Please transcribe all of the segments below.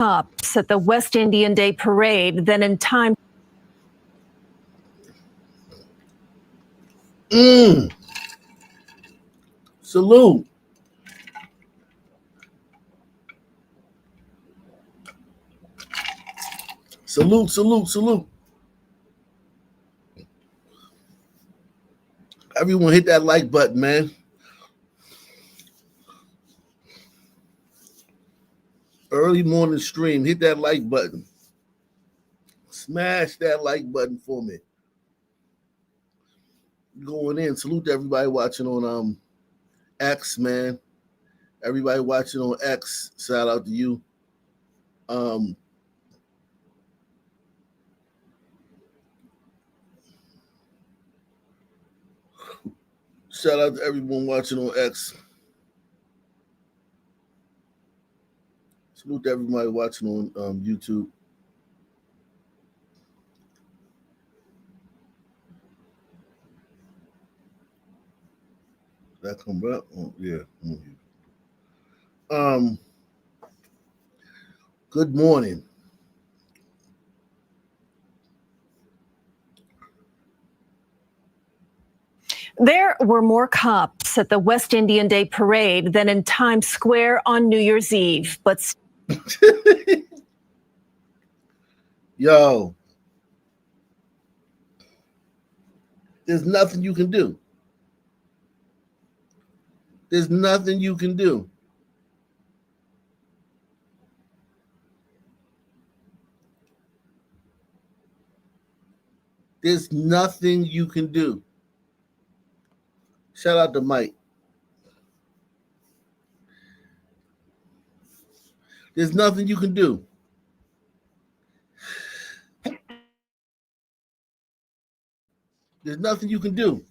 cops at the West Indian Day Parade than in time. Salute. Salute, salute, salute. Everyone hit that like button, man. Early morning stream, hit that like button. Smash that like button for me. Going in. Salute to everybody watching on X, man. Everybody watching on X, shout out to you. Shout out to everyone watching on X. Salute to everybody watching on YouTube. That come back? Oh, yeah. Good morning. There were more cops at the West Indian Day Parade than in Times Square on New Year's Eve, but Yo, there's nothing you can do. There's nothing you can do. There's nothing you can do. Shout out to Mike. There's nothing you can do. There's nothing you can do.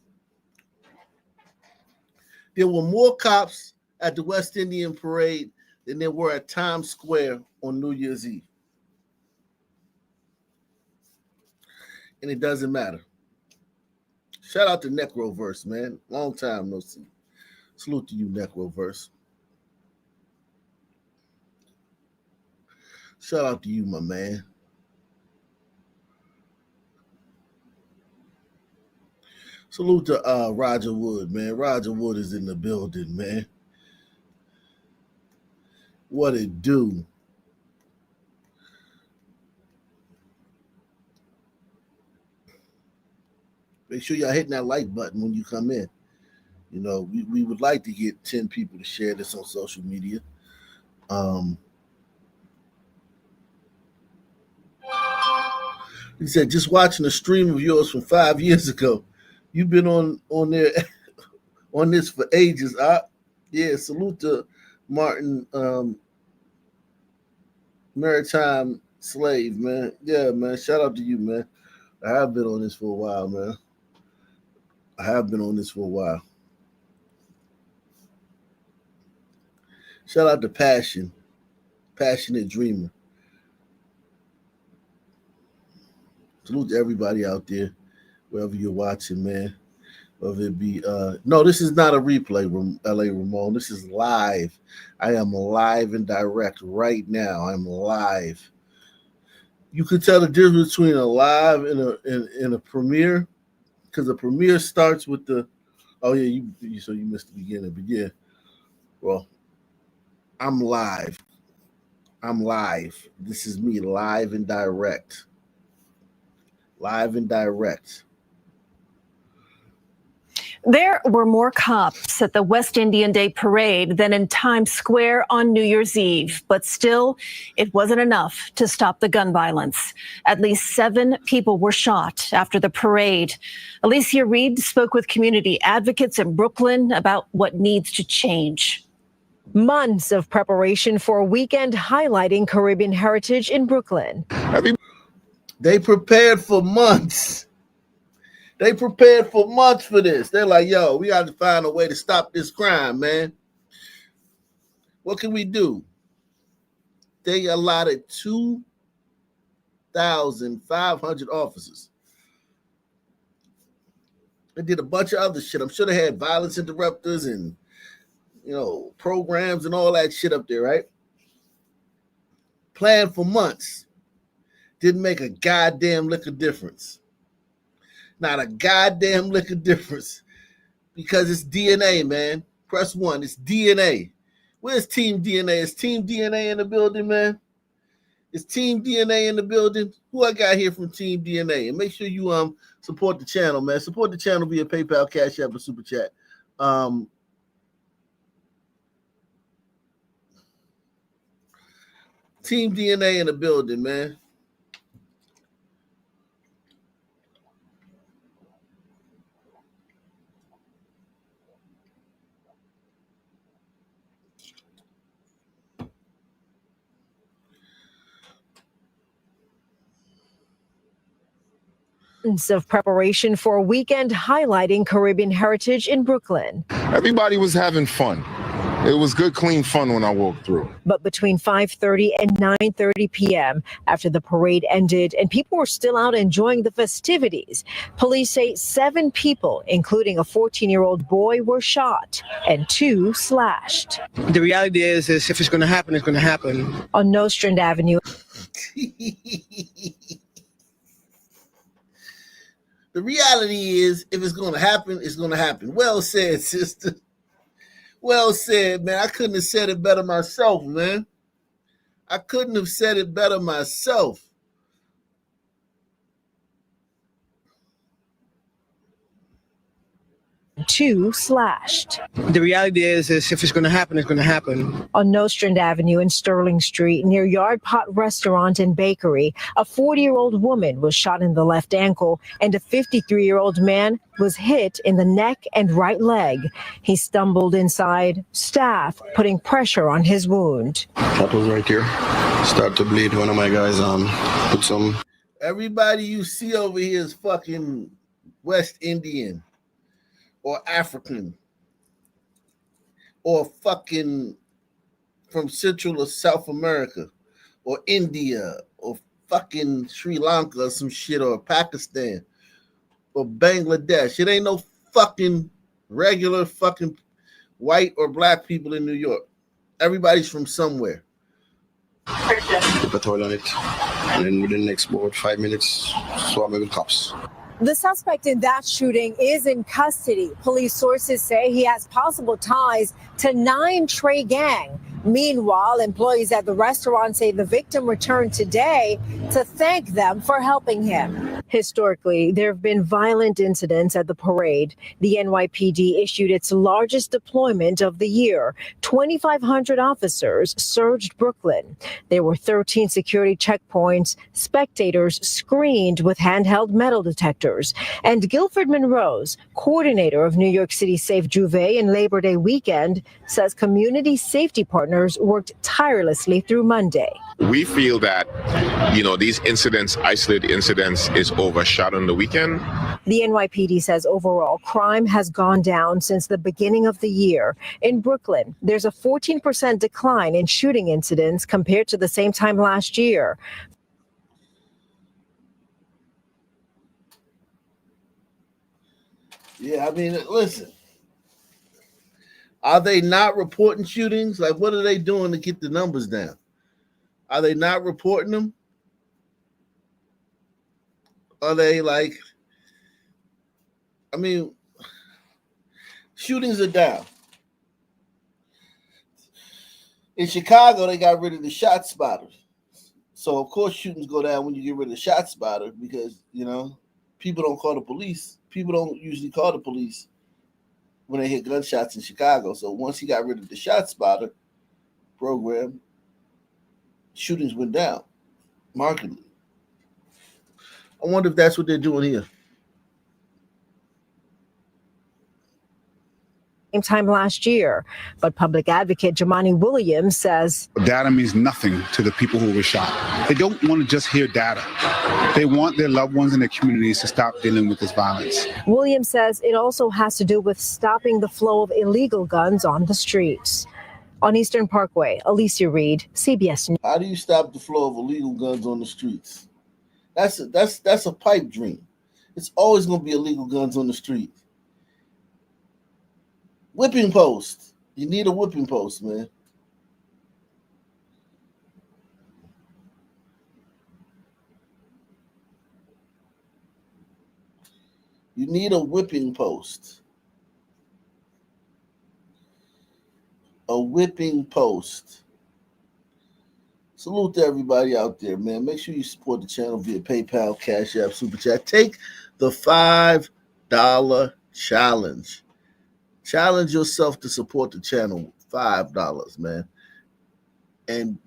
There were more cops at the West Indian Parade than there were at Times Square on New Year's Eve. And it doesn't matter. Shout out to Necroverse, man. Long time no see. Salute to you, Necroverse. Shout out to you, my man. Salute to Roger Wood, man. Roger Wood is in the building, man. What it do? Make sure y'all hitting that like button when you come in. You know, we would like to get 10 people to share this on social media. He said, just watching a stream of yours from 5 years ago. You've been on there on this for ages. Yeah, salute to Martin Maritime Slave, man. Yeah, man. Shout out to you, man. I have been on this for a while, man. I have been on this for a while. Shout out to Passion, Passionate Dreamer. Salute to everybody out there, wherever you're watching, man. Whether it be no, this is not a replay, LA Ramon. This is live. I am live and direct right now. I'm live. You could tell the difference between a live and a premiere, because a premiere starts with the so you missed the beginning, but yeah. Well, I'm live. I'm live. This is me live and direct. Live and direct. there were more cops at the West Indian Day Parade than in Times Square on New Year's Eve, but still, it wasn't enough to stop the gun violence. At least 7 people were shot after the parade. Alicia Reed spoke with community advocates in Brooklyn about what needs to change. Months of preparation for a weekend highlighting Caribbean heritage in Brooklyn. They prepared for months. They prepared for months for this. They're like, yo, we got to find a way to stop this crime, man. What can we do? They allotted 2,500 officers. They did a bunch of other shit. I'm sure they had violence interrupters and, programs and all that shit up there, right? planned for months. Didn't make a goddamn lick of difference. Not a goddamn lick of difference. Because it's DNA, man. Press 1. It's DNA. Where's Team DNA? Is Team DNA in the building, man? Is Team DNA in the building? Who I got here from Team DNA? And make sure you support the channel, man. Support the channel via PayPal, Cash App, or Super Chat. Team DNA in the building, man. Of preparation for a weekend highlighting Caribbean heritage in Brooklyn. Everybody was having fun. It was good, clean fun when I walked through. But between 5:30 and 9:30 p.m., after the parade ended and people were still out enjoying the festivities, police say 7 people, including a 14-year-old boy, were shot and 2 slashed. The reality is if it's going to happen, it's going to happen. On Nostrand Avenue. The reality is, if it's going to happen, it's going to happen. Well said, sister. Well said, man. I couldn't have said it better myself, man. I couldn't have said it better myself. Two slashed. The reality is if it's going to happen, it's going to happen. On Nostrand Avenue and Sterling Street, near Yard Pot Restaurant and Bakery, a 40-year-old woman was shot in the left ankle, and a 53-year-old man was hit in the neck and right leg. He stumbled inside, staff putting pressure on his wound. That was right here. Start to bleed. One of my guys put some. Everybody you see over here is fucking West Indian or African or fucking from Central or South America or India or fucking Sri Lanka or some shit, or Pakistan or Bangladesh. It ain't no fucking regular fucking white or black people in New York. Everybody's from somewhere. Put patrol on it, and then within the next about 5 minutes, swap me with cops. The suspect in that shooting is in custody. Police sources say he has possible ties to 9 Trey Gang. Meanwhile, employees at the restaurant say the victim returned today to thank them for helping him. Historically, there have been violent incidents at the parade. The NYPD issued its largest deployment of the year. 2,500 officers surged Brooklyn. There were 13 security checkpoints, spectators screened with handheld metal detectors. And Guilford Monroe's, coordinator of New York City Safe Juve and Labor Day weekend, says community safety partners worked tirelessly through Monday. We feel that, these incidents, isolated incidents, is overshot on the weekend. The NYPD says overall crime has gone down since the beginning of the year. In Brooklyn, there's a 14% decline in shooting incidents compared to the same time last year. Yeah, I mean, listen. Are they not reporting shootings? Like, what are they doing to get the numbers down? Are they not reporting them? Are they shootings are down. In Chicago, they got rid of the shot spotters. So, of course, shootings go down when you get rid of the shot spotter because, people don't call the police. People don't usually call the police when they hit gunshots in Chicago. So once he got rid of the shot spotter program, shootings went down markedly. I wonder if that's what they're doing here. Same time last year. But public advocate Jamani Williams says data means nothing to the people who were shot. They don't want to just hear data. They want their loved ones and their communities to stop dealing with this violence. Williams says it also has to do with stopping the flow of illegal guns on the streets. On Eastern Parkway, Alicia Reed, CBS News. How do you stop the flow of illegal guns on the streets? That's a pipe dream. It's always going to be illegal guns on the street. Whipping post. You need a whipping post, man. You need a whipping post. A whipping post. Salute to everybody out there, man. Make sure you support the channel via PayPal, Cash App, Super Chat. Take the $5 challenge. Challenge yourself to support the channel. $5, man. And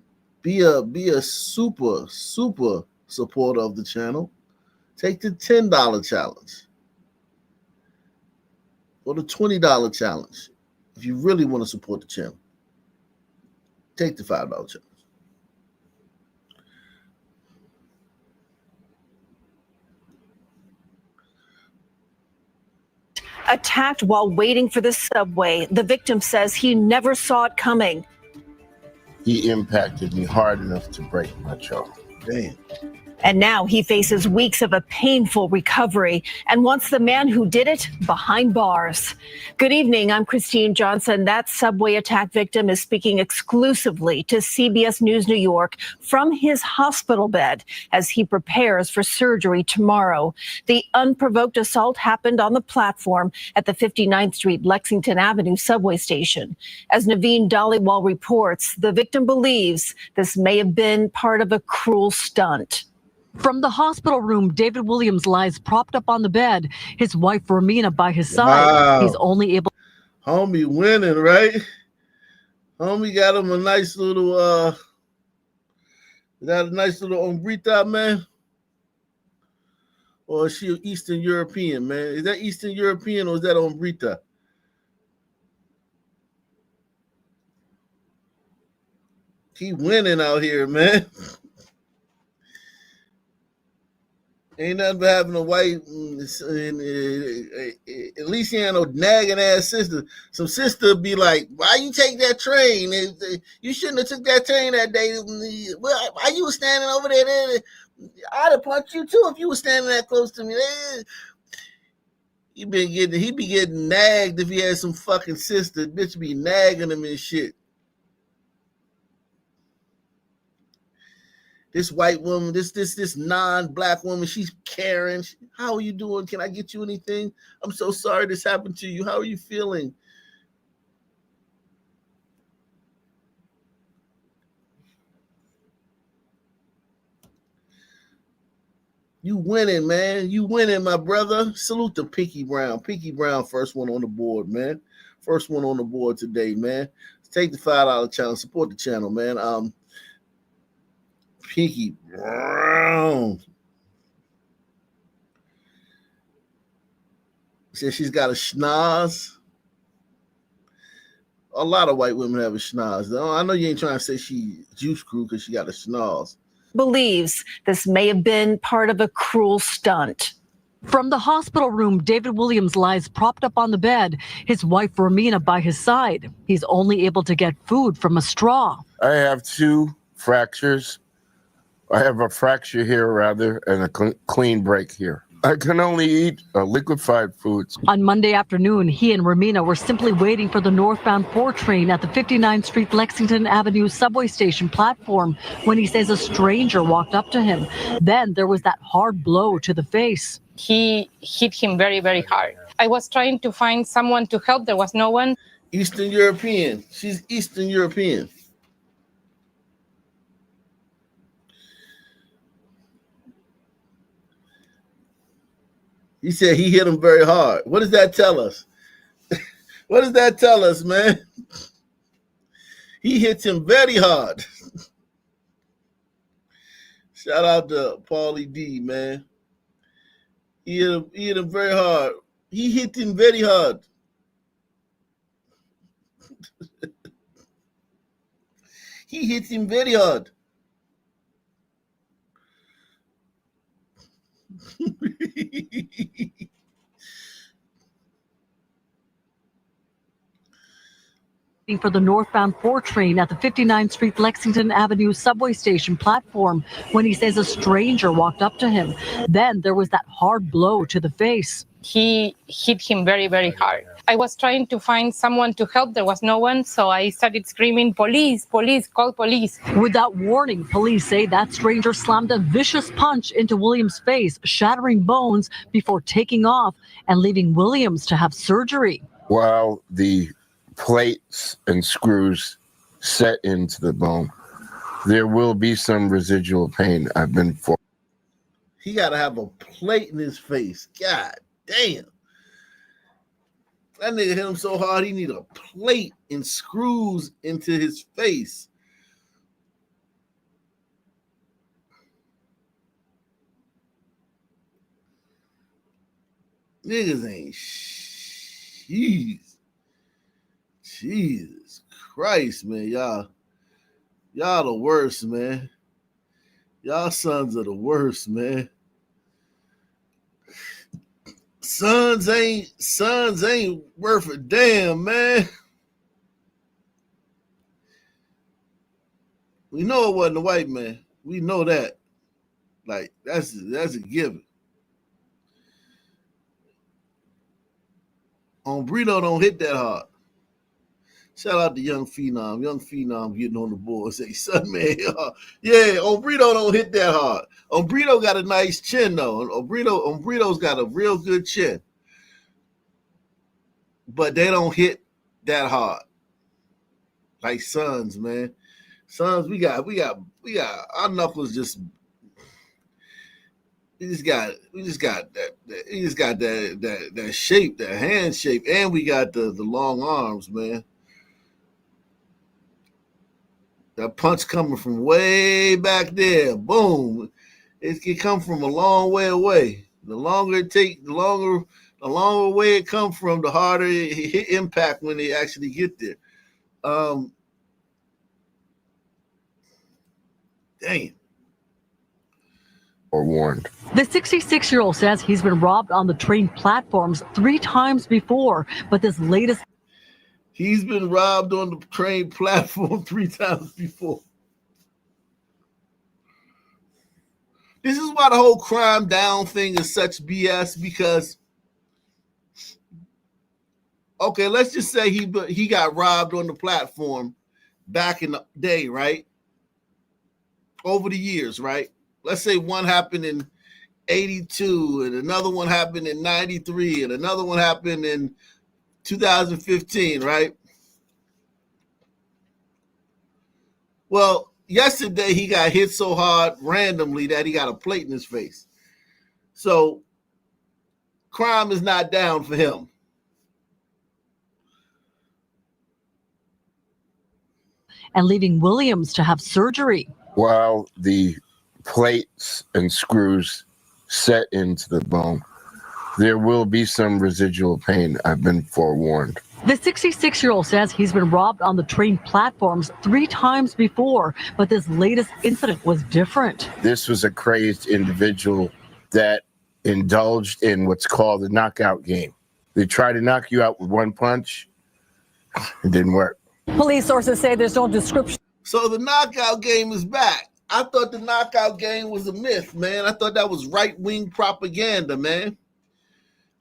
be a super supporter of the channel. Take the $10 challenge or the $20 challenge if you really want to support the channel. Take the $5 challenge. Attacked while waiting for the subway. The victim says he never saw it coming. He impacted me hard enough to break my jaw. Damn. And now he faces weeks of a painful recovery and wants the man who did it behind bars. Good evening. I'm Christine Johnson. That subway attack victim is speaking exclusively to CBS News New York from his hospital bed as he prepares for surgery tomorrow. The unprovoked assault happened on the platform at the 59th Street Lexington Avenue subway station. As Naveen Dhaliwal reports, the victim believes this may have been part of a cruel stunt. From the hospital room, David Williams lies propped up on the bed, his wife Romina by his side. Wow. He's only able. Homie winning, right? Homie got him a nice little ombrita, man. Or is she Eastern European, man? Is that Eastern European or is that ombrita? He winning out here, man. Ain't nothing but having a white, at least he ain't no nagging ass sister. Some sister be like, why you take that train? You shouldn't have took that train that day. Why you was standing over there? I'd have punched you too if you was standing that close to me. He be getting nagged if he had some fucking sister. Bitch be nagging him and shit. This white woman, this non-black woman, she's caring. How are you doing? Can I get you anything? I'm so sorry this happened to you. How are you feeling? You winning, man. You winning, my brother. Salute to Pinky Brown. Pinky Brown, first one on the board, man. First one on the board today, man. Take the $5 challenge. Support the channel, man. Pinky Brown says she's got a schnoz. A lot of white women have a schnoz. I know you ain't trying to say she juice crew because she got a schnoz. Believes this may have been part of a cruel stunt. From the hospital room, David Williams lies propped up on the bed, his wife Romina by his side. He's only able to get food from a straw. I have 2 fractures. I have a fracture here, rather, and a clean break here. I can only eat liquefied foods. On Monday afternoon, he and Romina were simply waiting for the northbound 4 train at the 59th Street Lexington Avenue subway station platform when he says a stranger walked up to him. Then there was that hard blow to the face. He hit him very, very hard. I was trying to find someone to help. There was no one. Eastern European. She's Eastern European. He said he hit him very hard. What does that tell us? What does that tell us, man? He hits him very hard. Shout out to Paulie D, man. He hit him very hard. He hit him very hard. He hit him very hard. He For the northbound 4 train at the 59th Street Lexington Avenue subway station platform when he says a stranger walked up to him. Then there was that hard blow to the face. He hit him very, very hard. I was trying to find someone to help. There was no one, so I started screaming, police, police, call police. Without warning, police say that stranger slammed a vicious punch into Williams' face, shattering bones before taking off and leaving Williams to have surgery. While the plates and screws set into the bone, there will be some residual pain. I've been for. He got to have a plate in his face. God damn. That nigga hit him so hard, he need a plate and screws into his face. Niggas ain't Jesus Christ, man. Y'all the worst, man. Y'all sons are the worst, man. Sons ain't worth a damn, man. We know it wasn't a white man. We know that. Like, that's a given. Brito don't hit that hard. Shout out to Young Phenom. Young Phenom getting on the board. Say, son, man, yeah, Brito don't hit that hard. Brito got a nice chin, though. Brito's got a real good chin. But they don't hit that hard. Like Sons, man. Sons, we got our knuckles just. We just got that shape, that hand shape, and we got the long arms, man. That punch coming from way back there, boom. It can come from a long way away. The longer it take, the longer way it come from, the harder it hit impact when they actually get there. Damn. Or warned. The 66-year-old says he's been robbed on the train platforms 3 times before, but this latest. He's been robbed on the train platform 3 times before. This is why the whole crime down thing is such BS, because, okay, let's just say he got robbed on the platform back in the day, right? Over the years, right? Let's say one happened in 82 and another one happened in 93 and another one happened in 2015, right? Well, yesterday he got hit so hard randomly that he got a plate in his face. So crime is not down for him. And leaving Williams to have surgery. While the plates and screws set into the bone, there will be some residual pain. I've been forewarned. The 66-year-old says he's been robbed on the train platforms 3 times before, but this latest incident was different. This was a crazed individual that indulged in what's called the knockout game. They try to knock you out with one punch. It didn't work. Police sources say there's no description. So the knockout game is back. I thought the knockout game was a myth, man. I thought that was right-wing propaganda, man.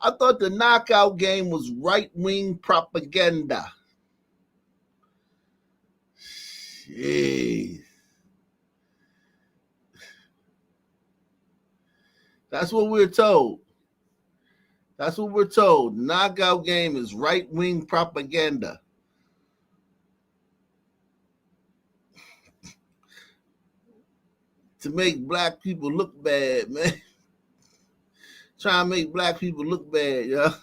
I thought the knockout game was right-wing propaganda. Jeez. That's what we're told. That's what we're told. Knockout game is right-wing propaganda. To make black people look bad, man. Trying to make black people look bad, yeah.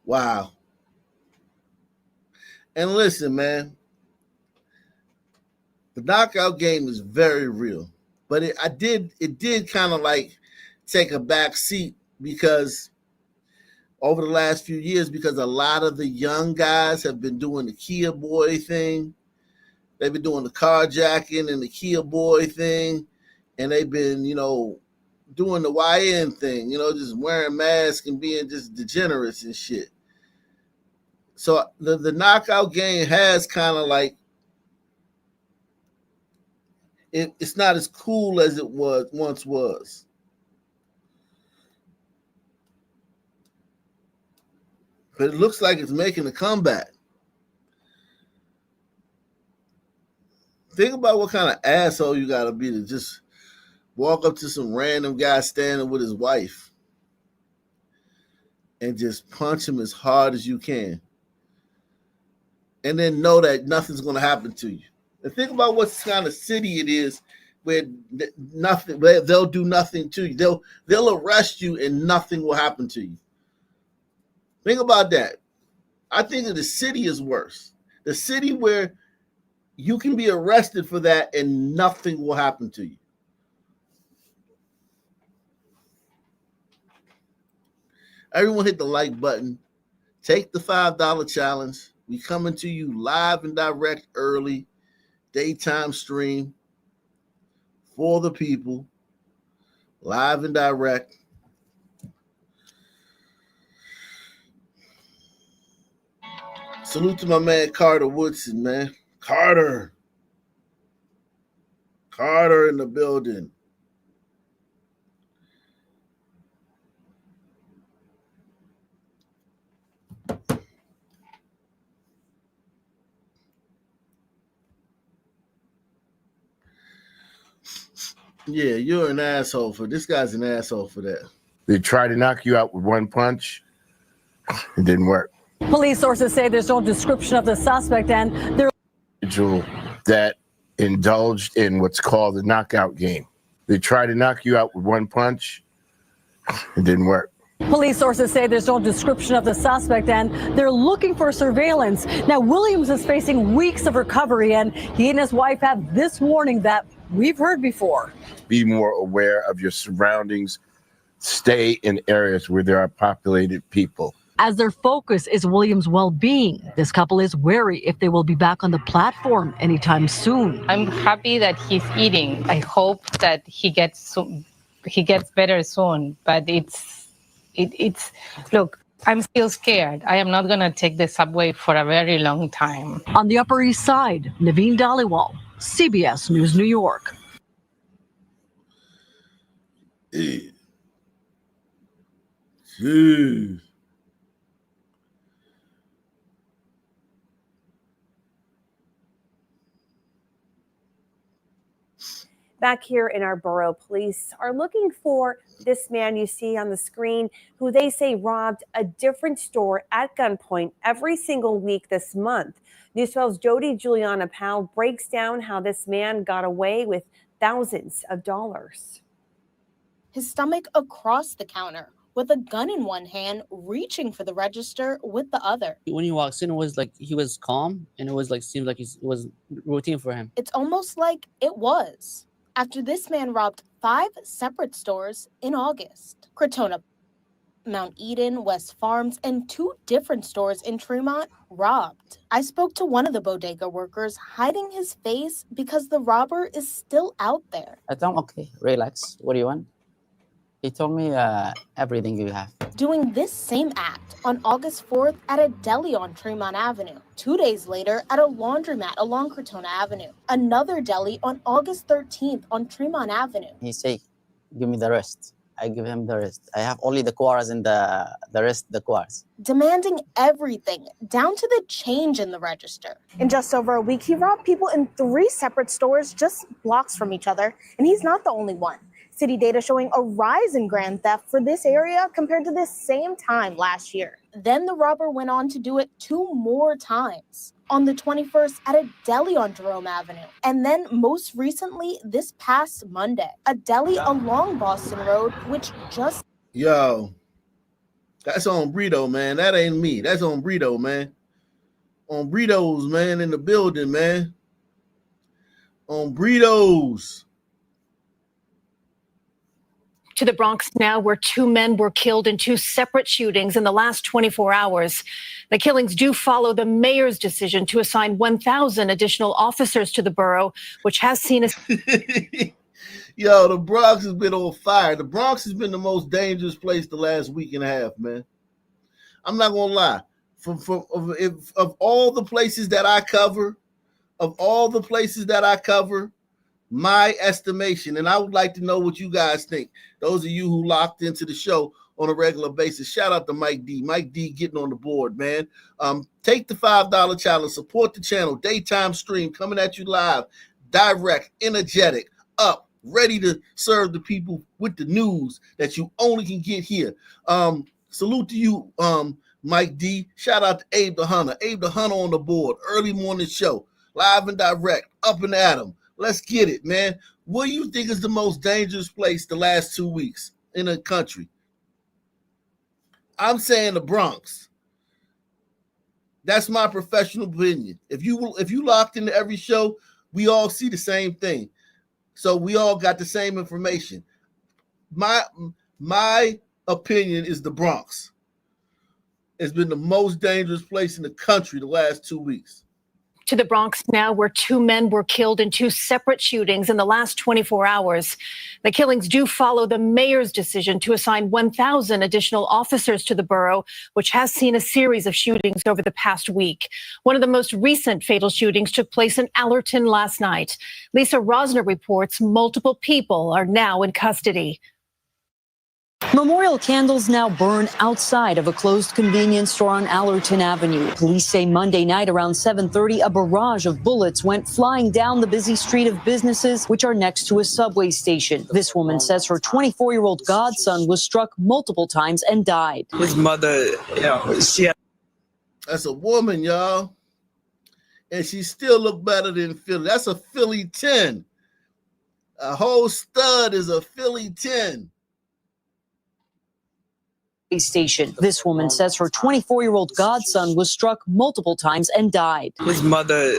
Wow. And listen, man, the knockout game is very real. But it did kind of like take a back seat because over the last few years, because a lot of the young guys have been doing the Kia Boy thing They've been doing the carjacking and the Kia Boy thing, and they've been, doing the YN thing, just wearing masks and being just degenerates and shit. So the knockout game has kind of like, it's not as cool as it once was. But it looks like it's making a comeback. Think about what kind of asshole you got to be to just walk up to some random guy standing with his wife and just punch him as hard as you can. And then know that nothing's going to happen to you. And think about what kind of city it is where they'll do nothing to you. They'll arrest you and nothing will happen to you. Think about that. I think that the city is worse. The city where you can be arrested for that and nothing will happen to you. Everyone hit the like button. Take the $5 challenge. We coming to you live and direct early. Daytime stream for the people. Live and direct. Salute to my man Carter Woodson, man. Carter in the building. Yeah, you're an asshole for this. Guy's an asshole for that. They tried to knock you out with one punch. It didn't work. Police sources say there's no description of the suspect and they're Individual that indulged in what's called the knockout game. They tried to knock you out with one punch. It didn't work. Police sources say there's no description of the suspect and they're looking for surveillance. Now, Williams is facing weeks of recovery and he and his wife have this warning that we've heard before. Be more aware of your surroundings. Stay in areas where there are populated people. As their focus is Williams' well-being, this couple is wary if they will be back on the platform anytime soon. I'm happy that he's eating. I hope that he gets better soon. But it's look, I'm still scared. I am not going to take the subway for a very long time. On the Upper East Side, Naveen Dhaliwal, CBS News, New York. Jeez. Back here in our borough, police are looking for this man you see on the screen, who they say robbed a different store at gunpoint every single week this month. News 12's Jody Juliana Powell breaks down how this man got away with thousands of dollars. His stomach across the counter, with a gun in one hand, reaching for the register with the other. When he walks in, it was like he was calm, and it was like seemed like it was routine for him. It's almost like it was. After this man robbed 5 separate stores in August. Crotona, Mount Eden, West Farms, and 2 different stores in Tremont robbed. I spoke to one of the bodega workers hiding his face because the robber is still out there. I told him, okay, relax. What do you want? He told me everything you have. Doing this same act on August 4th at a deli on Tremont Avenue. 2 days later at a laundromat along Crotona Avenue. Another deli on August 13th on Tremont Avenue. He say, give me the rest. I give him the rest. I have only the quarters and the rest, the quarters. Demanding everything, down to the change in the register. In just over a week, he robbed people in 3 separate stores just blocks from each other, and he's not the only one. City data showing a rise in grand theft for this area compared to this same time last year. Then the robber went on to do it 2 more times. On the 21st at a deli on Jerome Avenue. And then most recently this past Monday, a deli along Boston Road, which just... Yo, that's on Brito, man. That ain't me. That's on Brito, man. On Brito's, man, in the building, man. On Brito's. To the Bronx now, where 2 men were killed in 2 separate shootings in the last 24 hours. The killings do follow the mayor's decision to assign 1,000 additional officers to the borough, which has seen a... Yo, the Bronx has been on fire. The Bronx has been the most dangerous place the last week and a half, man. I'm not going to lie. Of all the places that I cover, my estimation, and I would like to know what you guys think. Those of you who locked into the show on a regular basis, shout out to Mike D. Mike D getting on the board, man. Take the $5 challenge, support the channel, daytime stream coming at you live, direct, energetic, up, ready to serve the people with the news that you only can get here. Salute to you, Mike D. Shout out to Abe the Hunter. Abe the Hunter on the board, early morning show, live and direct, up and at 'em. Let's get it, man. What do you think is the most dangerous place the last 2 weeks in the country? I'm saying the Bronx. That's my professional opinion. If you locked into every show, we all see the same thing. So we all got the same information. My opinion is the Bronx. It's been the most dangerous place in the country the last 2 weeks. To the Bronx now, where 2 men were killed in 2 separate shootings in the last 24 hours. The killings do follow the mayor's decision to assign 1,000 additional officers to the borough, which has seen a series of shootings over the past week. One of the most recent fatal shootings took place in Allerton last night. Lisa Rosner reports multiple people are now in custody. Memorial candles now burn outside of a closed convenience store on Allerton Avenue. Police say Monday night around 7:30, a barrage of bullets went flying down the busy street of businesses, which are next to a subway station. This woman says her 24-year-old godson was struck multiple times and died. His mother, That's a woman, y'all. And she still look better than Philly. That's a Philly 10. A whole stud is a Philly 10. Station. This woman says her 24-year-old godson was struck multiple times and died. His mother,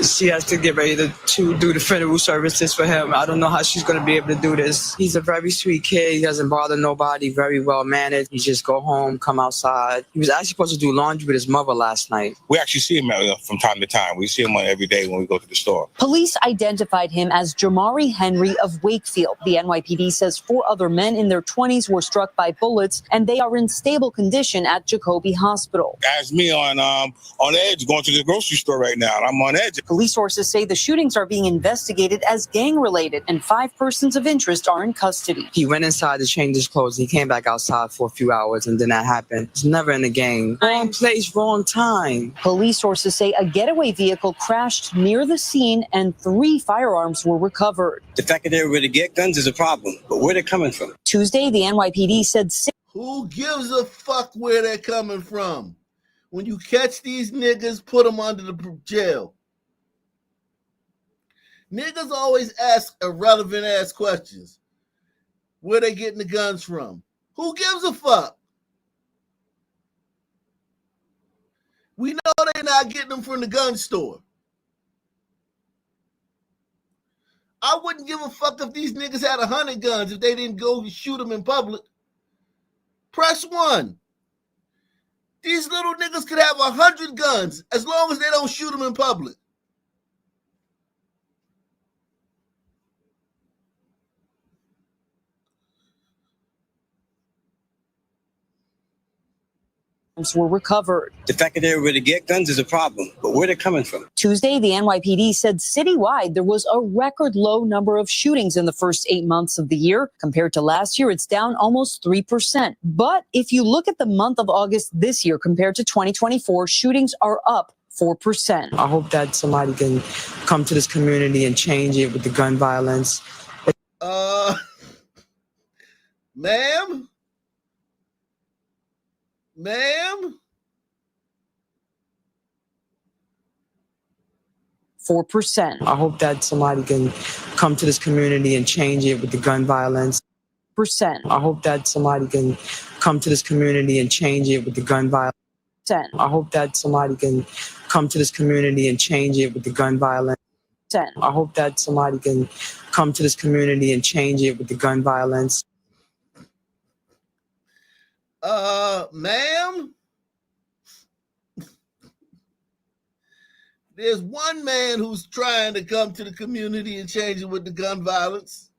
she has to get ready to do the funeral services for him. I don't know how she's going to be able to do this. He's a very sweet kid. He doesn't bother nobody, very well mannered. He just go home, come outside. He was actually supposed to do laundry with his mother last night. We actually see him from time to time. We see him every day when we go to the store. Police identified him as Jamari Henry of Wakefield. The NYPD says 4 other men in their 20s were struck by bullets, and they are in stable condition at Jacoby Hospital. As me on edge, going to the grocery store right now. I'm on edge. Police sources say the shootings are being investigated as gang-related, and 5 persons of interest are in custody. He went inside to change his clothes. He came back outside for a few hours, and then that happened. He's never in the gang. Wrong place, wrong time. Police sources say a getaway vehicle crashed near the scene, and 3 firearms were recovered. The fact that they were able to get guns is a problem, but where they're coming from? Tuesday, the NYPD said who gives a fuck where they're coming from? When you catch these niggas, put them under the jail. Niggas always ask irrelevant ass questions. Where they getting the guns from? Who gives a fuck? We know they're not getting them from the gun store. I wouldn't give a fuck if these niggas had 100 guns if they didn't go shoot them in public. Press 1. These little niggas could have 100 guns as long as they don't shoot them in public. were recovered. The fact that they were able to get guns is a problem, but where they're coming from? Tuesday, the NYPD said citywide there was a record low number of shootings in the first 8 months of the year. Compared to last year, it's down almost 3%. But if you look at the month of August this year compared to 2024, shootings are up 4%. I hope that somebody can come to this community and change it with the gun violence. Ma'am? 4%. I hope that somebody can come to this community and change it with the gun violence. I hope that somebody can come to this community and change it with the gun violence. I hope that somebody can come to this community and change it with the gun violence. I hope that somebody can come to this community and change it with the gun violence. Ma'am, there's one man who's trying to come to the community and change it with the gun violence.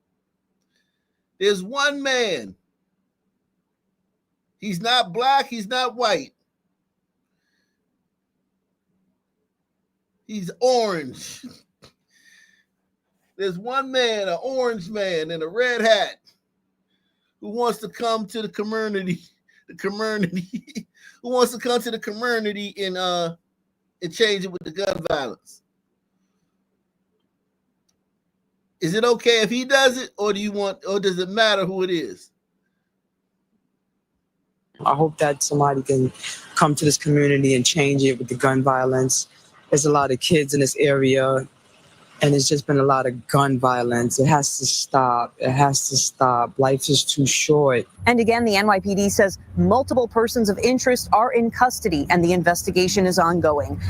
There's one man. He's not black, he's not white. He's orange. There's one man, an orange man in a red hat, who wants to come to the community, who wants to come to the community and change it with the gun violence. Is it okay if he does it, or does it matter who it is? I hope that somebody can come to this community and change it with the gun violence. There's a lot of kids in this area, and there's just been a lot of gun violence. It has to stop. It has to stop. Life is too short. And again, the NYPD says multiple persons of interest are in custody and the investigation is ongoing.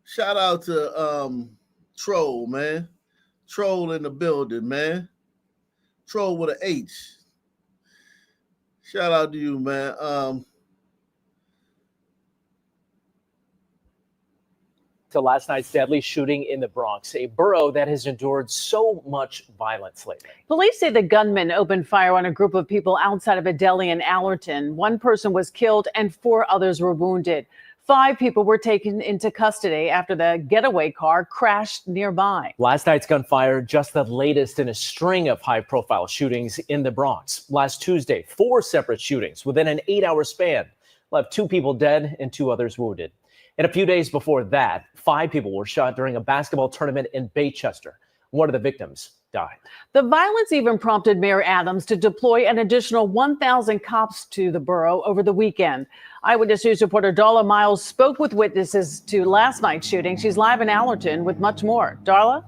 Shout out to Troll, man. Troll in the building, man. Troll with an H. Shout out to you, man. To last night's deadly shooting in the Bronx, a borough that has endured so much violence lately. Police say the gunman opened fire on a group of people outside of a deli in Allerton. One person was killed and 4 others were wounded. 5 people were taken into custody after the getaway car crashed nearby. Last night's gunfire, just the latest in a string of high-profile shootings in the Bronx. Last Tuesday, 4 separate shootings within an 8-hour span left 2 people dead and 2 others wounded. And a few days before that, 5 people were shot during a basketball tournament in Baychester. One of the victims died. The violence even prompted Mayor Adams to deploy an additional 1,000 cops to the borough over the weekend. Eyewitness News reporter Darla Miles spoke with witnesses to last night's shooting. She's live in Allerton with much more. Darla?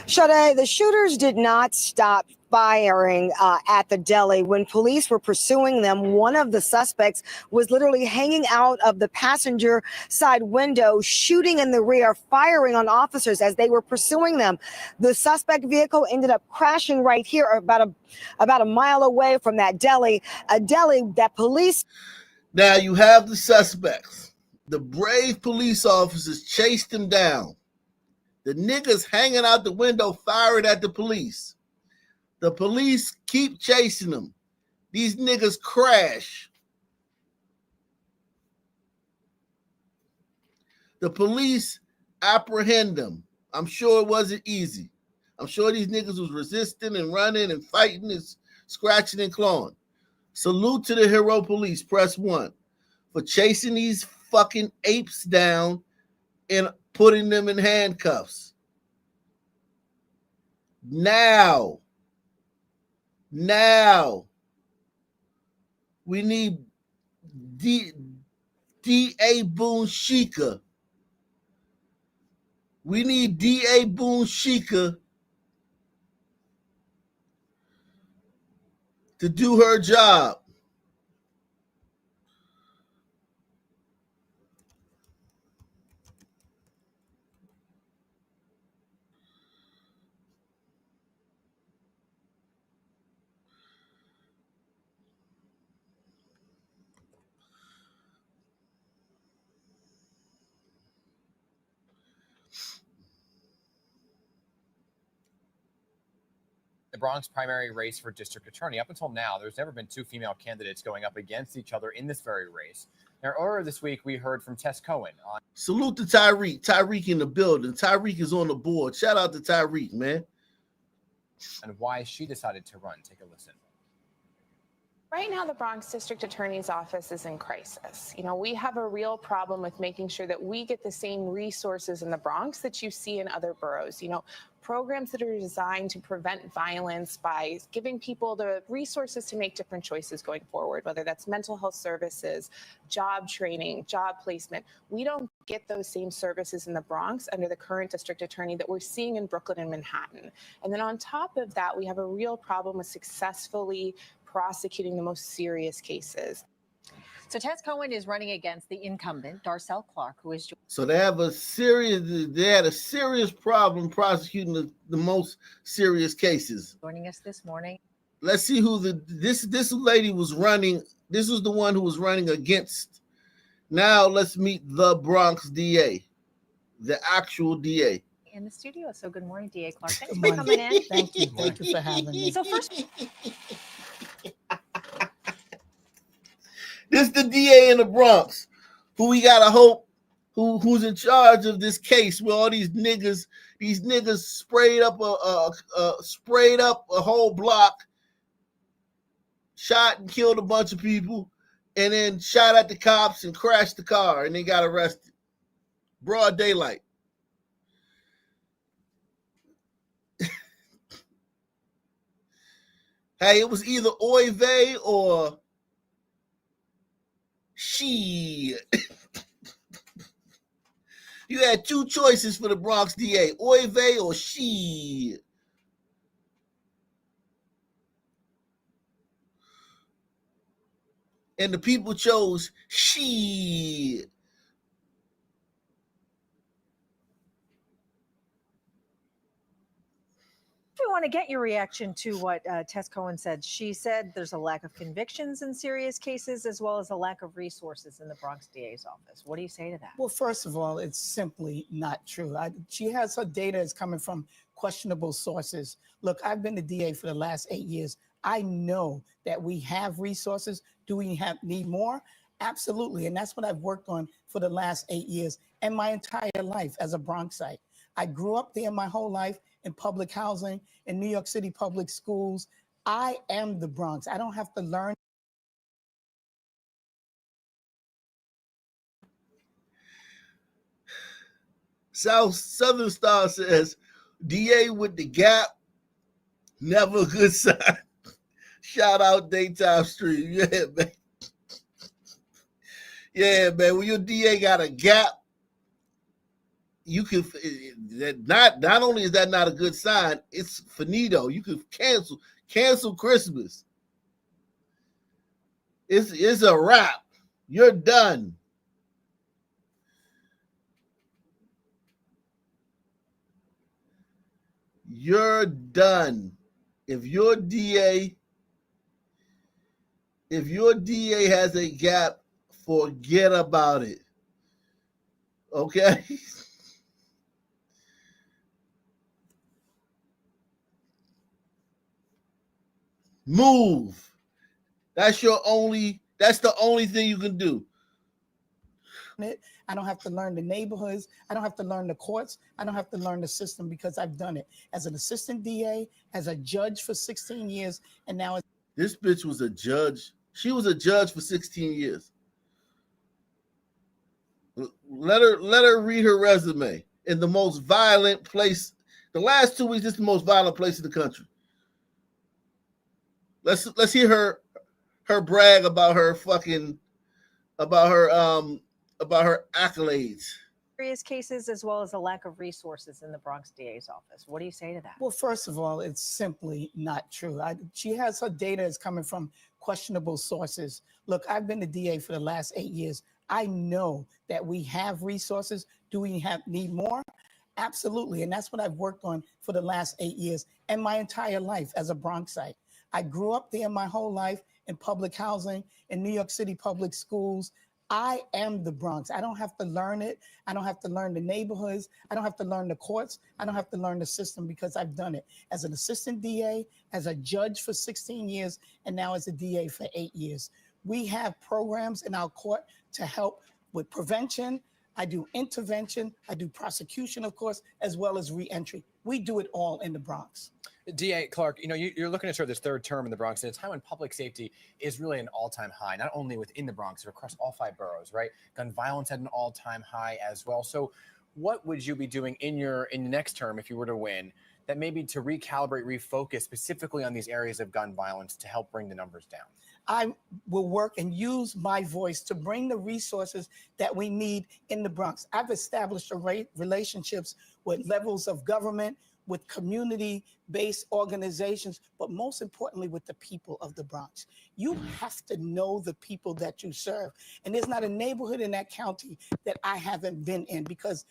Sade, the shooters did not stop firing at the deli. When police were pursuing them, one of the suspects was literally hanging out of the passenger side window, shooting in the rear, firing on officers as they were pursuing them. The suspect vehicle ended up crashing right here about a mile away from that deli, a deli that police... Now you have the suspects. The brave police officers chased him down. The niggas hanging out the window fired at the police. The police keep chasing them. These niggas crash. The police apprehend them. I'm sure it wasn't easy. I'm sure these niggas was resisting and running and fighting and scratching and clawing. Salute to the hero police, press 1, for chasing these fucking apes down and putting them in handcuffs. Now, we need D.A. Boone Shika. We need D.A. Boone Shika to do her job. The Bronx primary race for district attorney. Up until now, there's never been 2 female candidates going up against each other in this very race. Now, earlier this week, we heard from Tess Cohen. Salute to Tyreek. Tyreek in the building. Tyreek is on the board. Shout out to Tyreek, man. And why she decided to run. Take a listen. Right now, the Bronx District Attorney's Office is in crisis. You know, we have a real problem with making sure that we get the same resources in the Bronx that you see in other boroughs. You know, programs that are designed to prevent violence by giving people the resources to make different choices going forward, whether that's mental health services, job training, job placement. We don't get those same services in the Bronx under the current district attorney that we're seeing in Brooklyn and Manhattan. And then on top of that, we have a real problem with successfully prosecuting the most serious cases. So Tess Cohen is running against the incumbent, Darcel Clark, who is... So they had a serious problem prosecuting the most serious cases. Joining us this morning. let's see who this lady was running. This was the one who was running against. Now let's meet the Bronx DA, the actual DA. In the studio. So good morning, DA Clark. Thanks for coming in. Thank you for having me. So first, This the DA in the Bronx, who we gotta hope who's in charge of this case where all these niggas sprayed up a whole block, shot and killed a bunch of people, and then shot at the cops and crashed the car and they got arrested. Broad daylight. Hey, it was either Oy vey or she. You had two choices for the Bronx DA, Oy vey or she. And the people chose she. we want to get your reaction to what Tess Cohen said. She said there's a lack of convictions in serious cases as well as a lack of resources in the Bronx DA's office. What do you say to that? Well, first of all, it's simply not true. She has her data is coming from questionable sources. Look, I've been the DA for the last 8 years. I know that we have resources. Do we need more? Absolutely. And that's what I've worked on for the last 8 years and my entire life as a Bronxite. I grew up there my whole life in public housing, in New York City public schools. I am the Bronx. I don't have to learn. Southern Star says, DA with the gap, never a good sign. Shout out Daytime Stream. Yeah, man. Yeah, man. When your DA got a gap, you can not only is that not a good sign, it's finito. You can cancel Christmas. It's a wrap. You're done. You're done. If your DA has a gap, forget about it. Okay? Move. That's the only thing you can do. I don't have to learn the neighborhoods. I don't have to learn the courts. I don't have to learn the system because I've done it as an assistant DA, as a judge for 16 years, and now this bitch was a judge. She was a judge for 16 years. Let her read her resume in the most violent place. The last 2 weeks, this is the most violent place in the country. Let's hear her brag about her accolades. Serious cases as well as a lack of resources in the Bronx DA's office. What do you say to that? Well, first of all, it's simply not true. She has her data is coming from questionable sources. Look, I've been the DA for the last 8 years. I know that we have resources. Do we need more? Absolutely. And that's what I've worked on for the last 8 years and my entire life as a Bronxite. I grew up there my whole life in public housing, in New York City public schools. I am the Bronx. I don't have to learn it. I don't have to learn the neighborhoods. I don't have to learn the courts. I don't have to learn the system because I've done it as an assistant DA, as a judge for 16 years, and now as a DA for 8 years. We have programs in our court to help with prevention. I do intervention. I do prosecution, of course, as well as reentry. We do it all in the Bronx. DA Clark, you're looking to serve this third term in the Bronx at a time when public safety is really an all-time high, not only within the Bronx, but across all 5 boroughs, right? Gun violence at an all-time high as well. So what would you be doing in the next term if you were to win that maybe to recalibrate, refocus specifically on these areas of gun violence to help bring the numbers down? I will work and use my voice to bring the resources that we need in the Bronx. I've established relationships with levels of government, with community-based organizations, but most importantly with the people of the Bronx. You have to know the people that you serve. And there's not a neighborhood in that county that I haven't been in because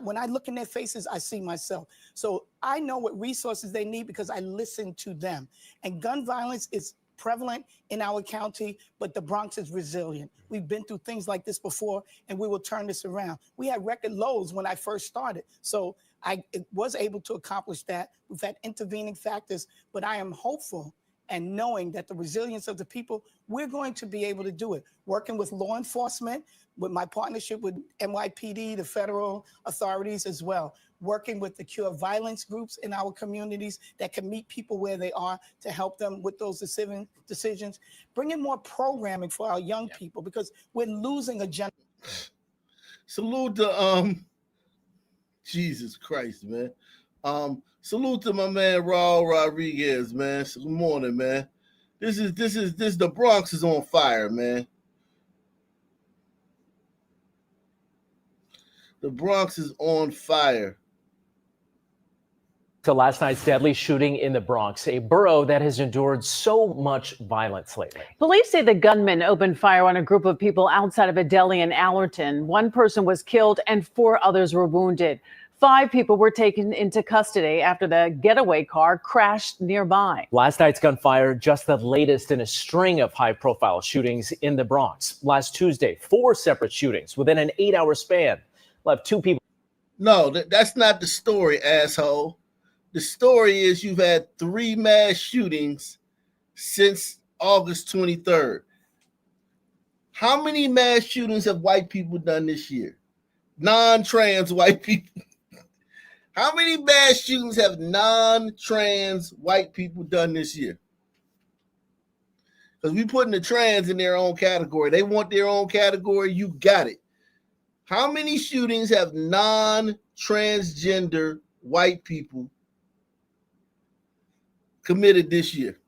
when I look in their faces, I see myself. So I know what resources they need because I listen to them. And gun violence is prevalent in our county, but the Bronx is resilient. We've been through things like this before, and we will turn this around. We had record lows when I first started. So I was able to accomplish that. We've had intervening factors, but I am hopeful and knowing that the resilience of the people, we're going to be able to do it. Working with law enforcement, with my partnership with NYPD, the federal authorities as well. Working with the Cure Violence groups in our communities that can meet people where they are to help them with those decisions. Bringing more programming for our young people because we're losing a generation. Salute to Jesus Christ, man. Salute to my man Raul Rodriguez, man. So good morning, man. This is the Bronx is on fire, man. The Bronx is on fire. To last night's deadly shooting in the Bronx, a borough that has endured so much violence lately. Police say the gunman opened fire on a group of people outside of a deli in Allerton. One person was killed and 4 others were wounded. 5 people were taken into custody after the getaway car crashed nearby. Last night's gunfire, just the latest in a string of high-profile shootings in the Bronx. Last Tuesday, 4 separate shootings within an 8-hour span left 2 people. No, that's not the story, asshole. The story is you've had 3 mass shootings since August 23rd. How many mass shootings have white people done this year? Non-trans white people. How many mass shootings have non-trans white people done this year? Because we putting the trans in their own category. They want their own category. You got it. How many shootings have non-transgender white people committed this year?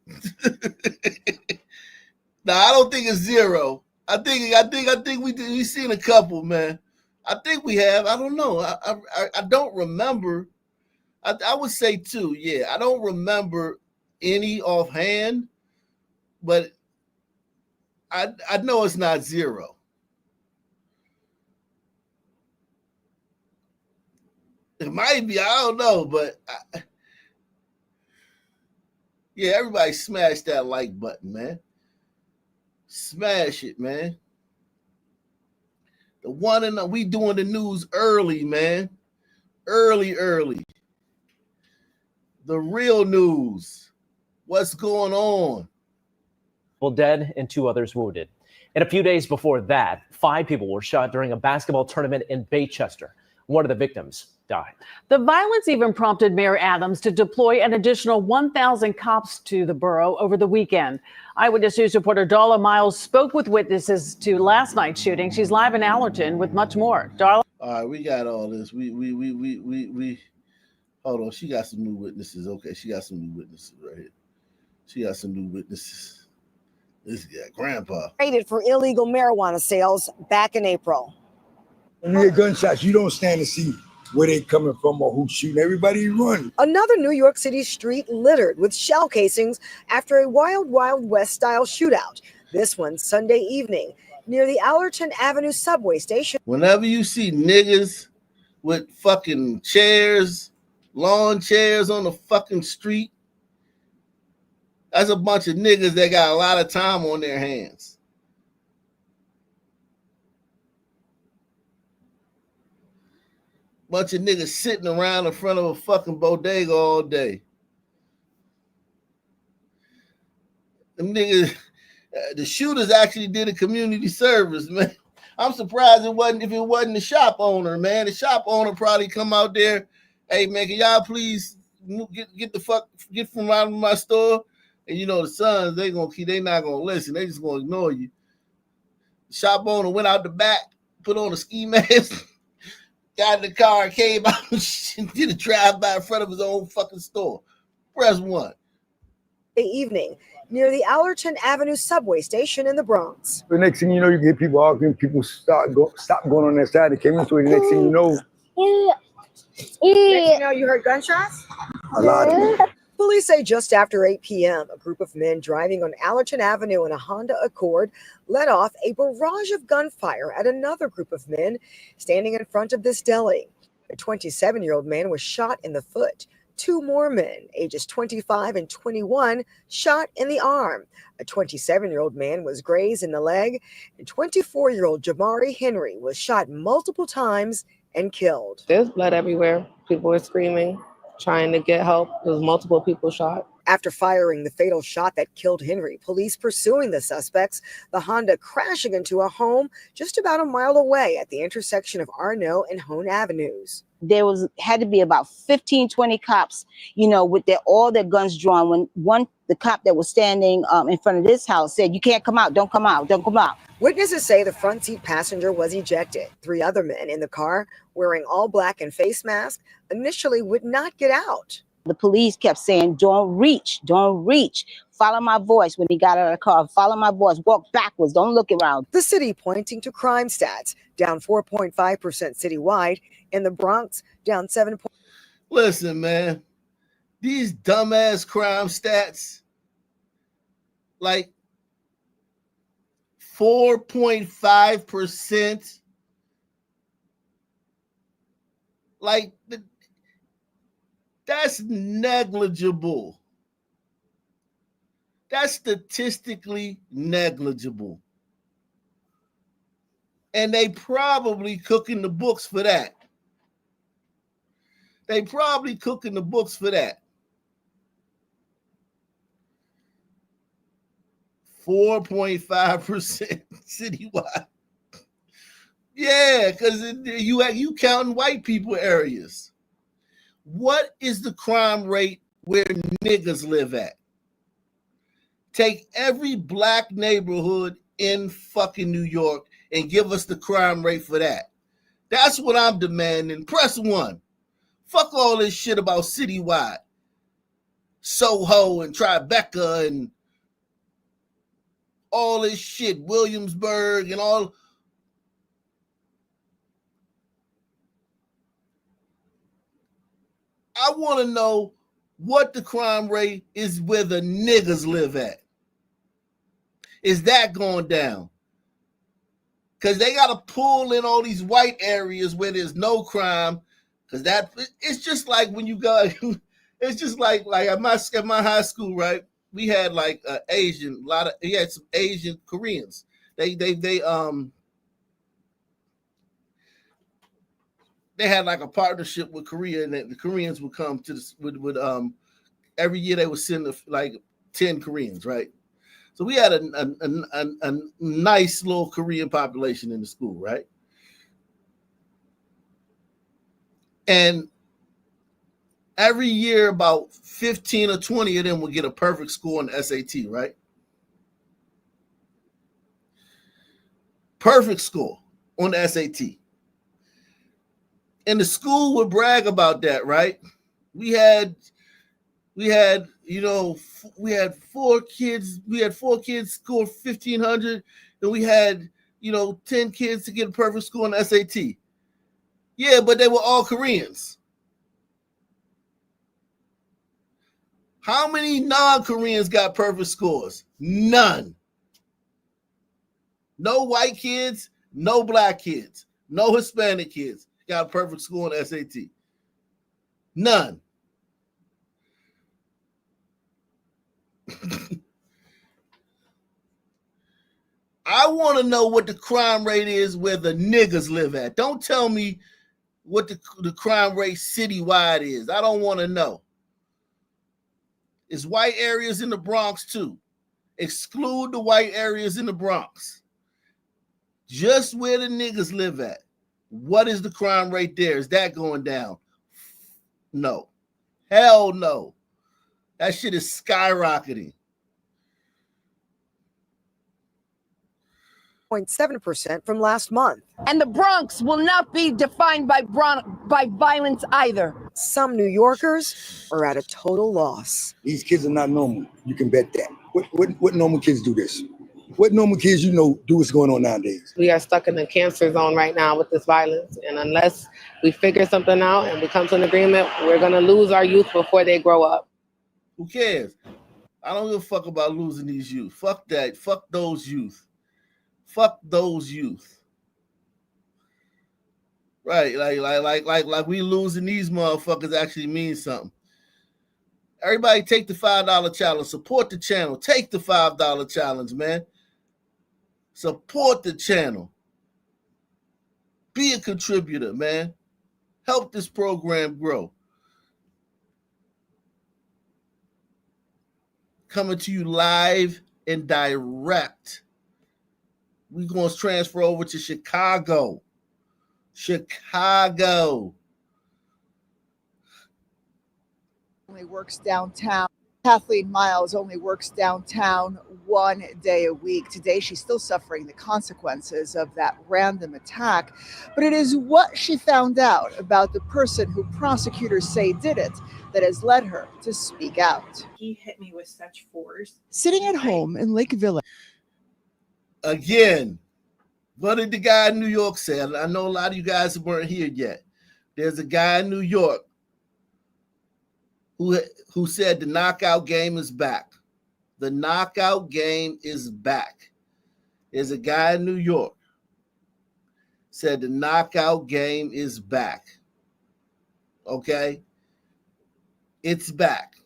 Now, I don't think it's 0. I think we've seen a couple, man. I think we have. I don't know. I don't remember. I would say 2. Yeah, I don't remember any offhand, but I know it's not 0. It might be. I don't know, but yeah, everybody smash that like button, man. Smash it, man. The one and we doing the news early, man. Early. The real news. What's going on? People dead and 2 others wounded. And a few days before that, 5 people were shot during a basketball tournament in Baychester. One of the victims died. The violence even prompted Mayor Adams to deploy an additional 1,000 cops to the borough over the weekend. Eyewitness News reporter Darla Miles spoke with witnesses to last night's shooting. She's live in Allerton with much more. Darla? All right, we got all this. We hold on. She got some new witnesses. Okay, she got some new witnesses right here. She got some new witnesses. This guy, Grandpa. Raided for illegal marijuana sales back in April. When you get gunshots, you don't stand to see where they coming from or who's shooting. Everybody run. Another New York City street littered with shell casings after a Wild Wild West style shootout. This one Sunday evening near the Allerton Avenue subway station. Whenever you see niggas with fucking chairs, lawn chairs on the fucking street, that's a bunch of niggas that got a lot of time on their hands. Bunch of niggas sitting around in front of a fucking bodega all day. Them niggas, the shooters actually did a community service, man. I'm surprised it wasn't the shop owner, man. The shop owner probably come out there, hey man, can y'all please get from out of my store? And you know the sons, they not gonna listen. They just gonna ignore you. The shop owner went out the back, put on a ski mask. Got in the car, came out, and did a drive-by in front of his own fucking store. Press 1. The evening near the Allerton Avenue subway station in the Bronx. The next thing you know, you get people arguing. People stop going on their side. They came into it. The next thing you know, you heard gunshots? a lot of people. Police say just after 8 p.m., a group of men driving on Allerton Avenue in a Honda Accord let off a barrage of gunfire at another group of men standing in front of this deli. A 27-year-old man was shot in the foot. 2 more men, ages 25 and 21, shot in the arm. A 27-year-old man was grazed in the leg, and 24-year-old Jamari Henry was shot multiple times and killed. There's blood everywhere. People were screaming, trying to get help. There was multiple people shot. After firing the fatal shot that killed Henry, police pursuing the suspects, the Honda crashing into a home just about a mile away at the intersection of Arnault and Hone Avenues. There had to be about 15, 20 cops, with all their guns drawn. When the cop that was standing in front of this house said, "You can't come out, don't come out, don't come out." Witnesses say the front seat passenger was ejected. 3 other men in the car, wearing all black and face masks, initially would not get out. The police kept saying, don't reach, follow my voice." When he got out of the car, follow my voice, walk backwards, don't look around. The city pointing to crime stats, down 4.5% citywide. In the Bronx, down 7. Listen, man, these dumbass crime stats, like 4.5%, like that's negligible. That's statistically negligible. And they probably cooking the books for that. 4.5% citywide. Yeah, because you counting white people areas. What is the crime rate where niggas live at? Take every black neighborhood in fucking New York and give us the crime rate for that. That's what I'm demanding. Press 1. Fuck all this shit about citywide. Soho and Tribeca and all this shit, Williamsburg and all. I want to know what the crime rate is where the niggas live at. Is that going down? Because they got to pull in all these white areas where there's no crime. Because it's just like when you go, it's just like at my high school, right? We had like Asian, we had some Asian Koreans. They had like a partnership with Korea, and the Koreans would come to this would every year they would send like 10 Koreans, right? So we had a nice little Korean population in the school, right? And every year, about 15 or 20 of them would get a perfect score on the SAT, right? Perfect score on the SAT. And the school would brag about that, right? We had 4 kids. We had 4 kids score 1,500, and we had 10 kids to get a perfect score on the SAT. Yeah, but they were all Koreans. How many non-Koreans got perfect scores? None. No white kids, no black kids, no Hispanic kids got a perfect score on the SAT. None. I want to know what the crime rate is where the niggas live at. Don't tell me what the crime rate citywide is. I don't want to know. It's white areas in the Bronx too. Exclude the white areas in the Bronx. Just where the niggas live at. What is the crime rate there? Is that going down? No. Hell no. That shit is skyrocketing. 0.7% from last month. And the Bronx will not be defined by violence either. Some New Yorkers are at a total loss. These kids are not normal. You can bet that. What normal kids do this? What normal kids do what's going on nowadays? We are stuck in the cancer zone right now with this violence. And unless we figure something out and we come to an agreement, we're going to lose our youth before they grow up. Who cares? I don't give a fuck about losing these youth. Fuck that. Fuck those youth. Fuck those youth. Right, like we losing these motherfuckers actually means something. Everybody take the $5 challenge. Support the channel. Take the $5 challenge, man. Support the channel. Be a contributor, man. Help this program grow. Coming to you live and direct. We're going to transfer over to Chicago. Only works downtown. Kathleen Miles only works downtown 1 day a week. Today, she's still suffering the consequences of that random attack, but it is what she found out about the person who prosecutors say did it that has led her to speak out. He hit me with such force. Sitting at home in Lake Village. Again, what did the guy in New York say? I know a lot of you guys weren't here yet. There's a guy in New York who said the knockout game is back. The knockout game is back. There's a guy in New York said the knockout game is back. Okay? It's back.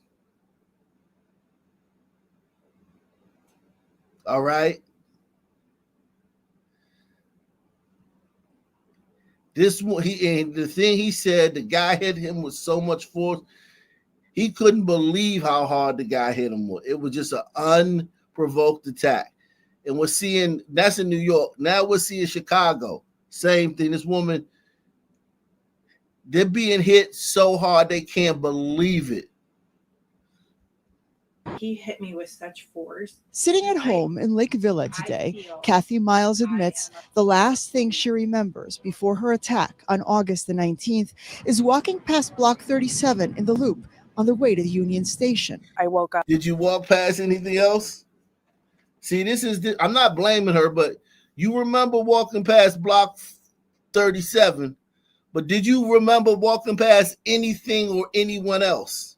All right? This one, the thing he said, the guy hit him with so much force. He couldn't believe how hard the guy hit him with. It was just an unprovoked attack. And we're seeing, that's in New York. Now we're seeing Chicago. Same thing. This woman, they're being hit so hard they can't believe it. He hit me with such force. Sitting at home in Lake Villa today, Kathy Miles admits the last thing she remembers before her attack on August the 19th is walking past Block 37 in the Loop on the way to the Union Station. I woke up. Did you walk past anything else? See, I'm not blaming her, but you remember walking past Block 37, but did you remember walking past anything or anyone else?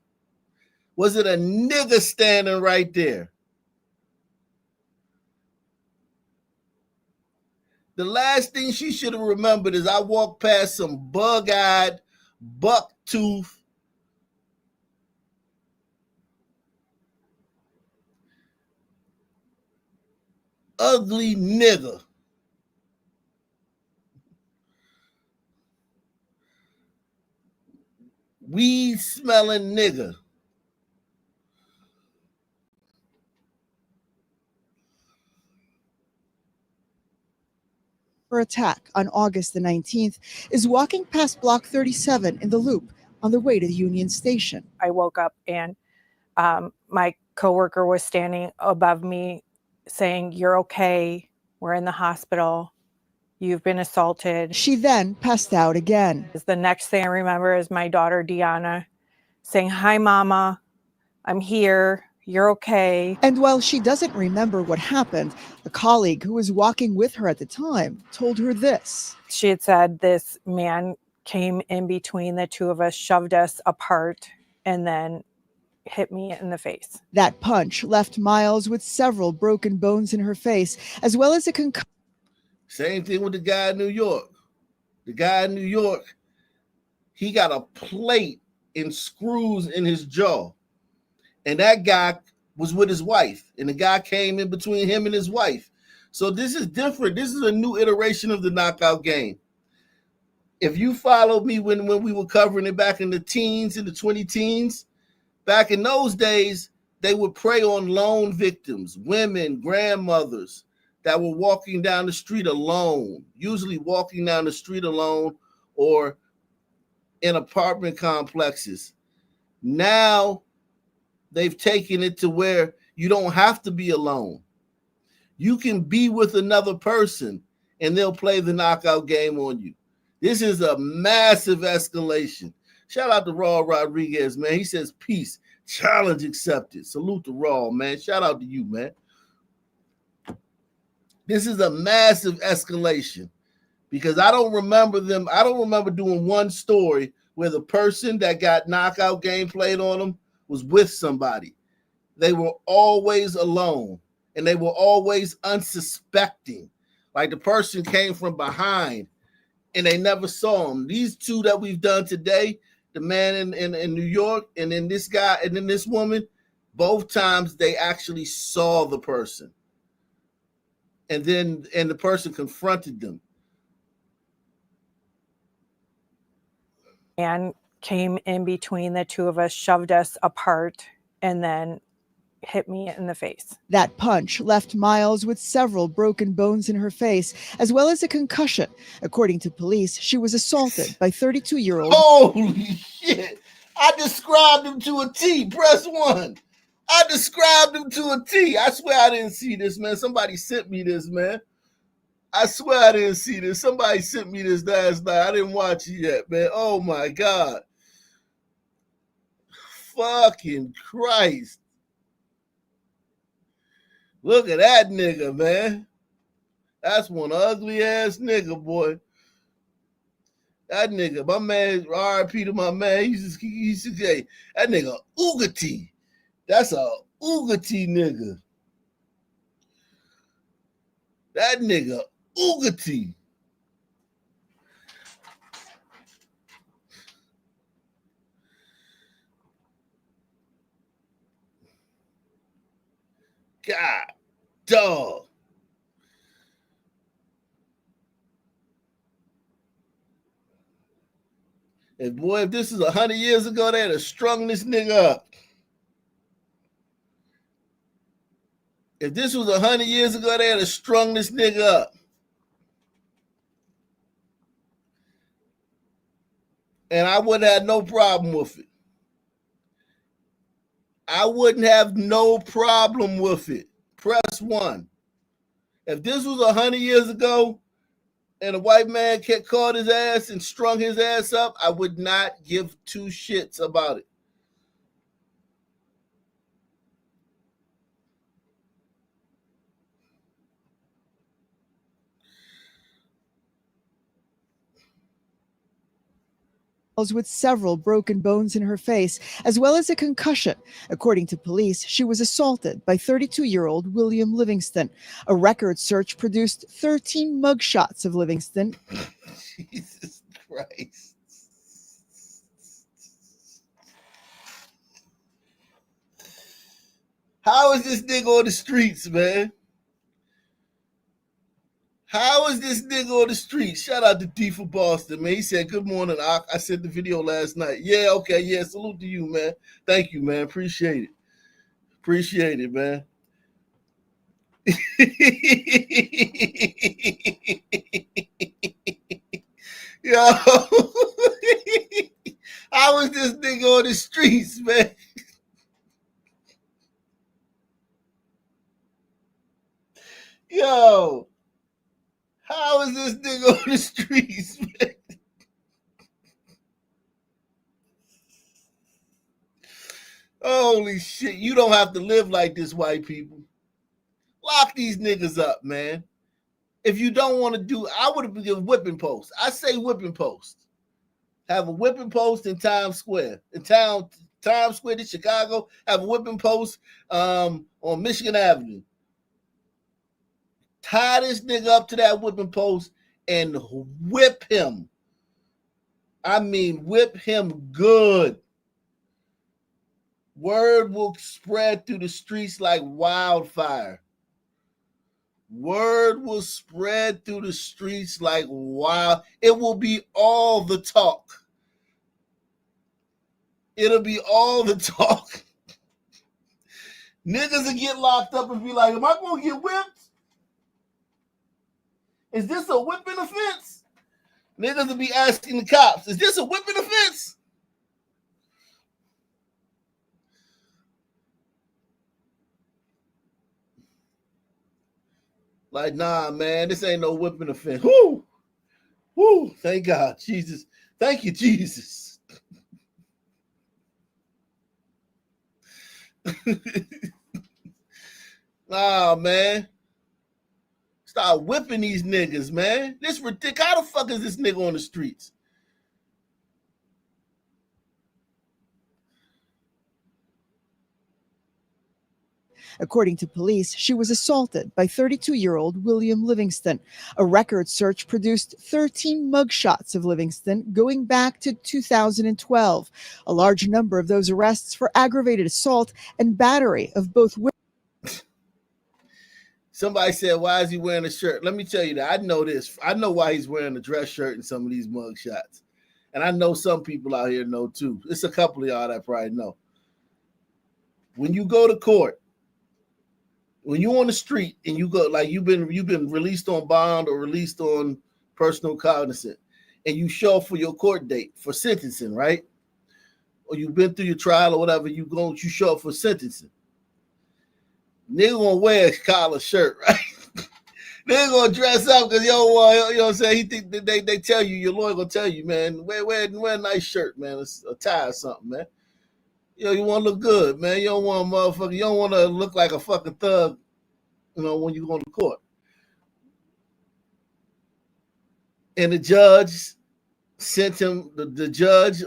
Was it a nigga standing right there? The last thing she should have remembered is I walked past some bug-eyed, buck-tooth, ugly nigga. Weed smelling nigga. Her attack on August the 19th is walking past Block 37 in the Loop on the way to the Union Station. I woke up and my coworker was standing above me saying, "You're okay. We're in the hospital. You've been assaulted." She then passed out again. The next thing I remember is my daughter, Deanna, saying, "Hi, Mama. I'm here. You're okay." And while she doesn't remember what happened, a colleague who was walking with her at the time told her this. She had said this man came in between the two of us, shoved us apart, and then hit me in the face. That punch left Miles with several broken bones in her face, as well as a concussion. Same thing with the guy in New York. The guy in New York, he got a plate and screws in his jaw. And that guy was with his wife. And the guy came in between him and his wife. So this is different. This is a new iteration of the knockout game. If you followed me when we were covering it back in the teens, in the 20-teens, back in those days, they would prey on lone victims, women, grandmothers that were walking down the street alone, usually walking down the street alone or in apartment complexes. Now they've taken it to where you don't have to be alone. You can be with another person and they'll play the knockout game on you. This is a massive escalation. Shout out to Raul Rodriguez, man. He says, peace, challenge accepted. Salute to Raul, man. Shout out to you, man. This is a massive escalation because I don't remember doing one story where the person that got knockout game played on them was with somebody. They were always alone and they were always unsuspecting. Like the person came from behind and they never saw him. These two that we've done today, the man in New York, and then this guy, and then this woman, both times they actually saw the person. And the person confronted them. And came in between the two of us, shoved us apart, and then hit me in the face. That punch left Miles with several broken bones in her face, as well as a concussion. According to police, she was assaulted by 32-year-old. Holy shit. I described him to a T. Press 1. I described him to a T. I swear I didn't see this, man. Somebody sent me this, man. I swear I didn't see this. Somebody sent me this last night. I didn't watch it yet, man. Oh, my God. Fucking Christ. Look at that nigga, man. That's one ugly ass nigga, boy. That nigga, my man, R.I.P. to my man, he used to say, that nigga Ugati. That's a Ugati nigga. That nigga Ugati. God, dog. And boy, if this is 100 years ago, they'd have strung this nigga up. If this was 100 years ago, they'd have strung this nigga up. And I wouldn't have no problem with it. I wouldn't have no problem with it. Press 1. If this was 100 years ago and a white man caught his ass and strung his ass up, I would not give two shits about it. With several broken bones in her face, as well as a concussion. According to police, she was assaulted by 32-year-old William Livingston. A record search produced 13 mugshots of Livingston. Jesus Christ. How is this nigga on the streets, man? How is this nigga on the street? Shout out to D for Boston, man. He said, good morning. I sent the video last night. Yeah, okay. Yeah, salute to you, man. Thank you, man. Appreciate it. Appreciate it, man. Yo. How is this nigga on the streets, man? Yo. How is this nigga on the streets, man? Holy shit. You don't have to live like this, white people. Lock these niggas up, man. If you don't want to do, I would have been a whipping post. I say whipping post. Have a whipping post in Times Square. In Times Square in Chicago, have a whipping post on Michigan Avenue. Tie this nigga up to that whipping post and whip him. I mean, whip him good. Word will spread through the streets like wildfire. Word will spread through the streets like wild. It will be all the talk. It'll be all the talk. Niggas will get locked up and be like, am I going to get whipped? Is this a whipping offense? Niggas will be asking the cops, is this a whipping offense? Like, nah, man, this ain't no whipping offense. Whoo! Whoo! Thank God, Jesus. Thank you, Jesus. Nah, man. Start whipping these niggas, man. This ridiculous. How the fuck is this nigga on the streets? According to police, she was assaulted by 32-year-old William Livingston. A record search produced 13 mugshots of Livingston going back to 2012. A large number of those arrests for aggravated assault and battery of both women. Somebody said, why is he wearing a shirt? Let me tell you that. I know this. I know why he's wearing a dress shirt in some of these mug shots. And I know some people out here know too. It's a couple of y'all that probably know. When you go to court, when you're on the street and you go, like you've been released on bond or released on personal cognizance, and you show up for your court date for sentencing, right? Or you've been through your trial or whatever, you show up for sentencing. Nigga gonna wear a collar shirt, right? Nigga gonna dress up because you know what I'm saying? He think that they tell you, your lawyer gonna tell you, man, wear a nice shirt, man. It's a tie or something, man. You want to look good, man. You don't want a motherfucker, you don't want to look like a fucking thug, when you go to court. And the judge sent him, the judge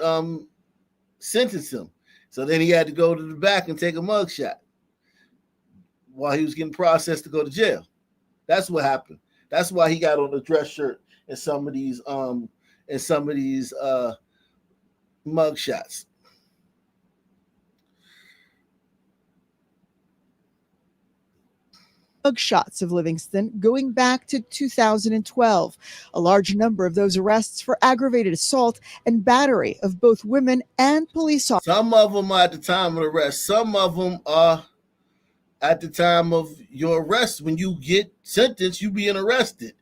sentenced him. So then he had to go to the back and take a mugshot while he was getting processed to go to jail. That's what happened. That's why he got on the dress shirt in some of these mug shots. Mugshots of Livingston going back to 2012. A large number of those arrests for aggravated assault and battery of both women and police officers. Some of them are at the time of the arrest. Some of them are at the time of your arrest. When you get sentenced, you being arrested.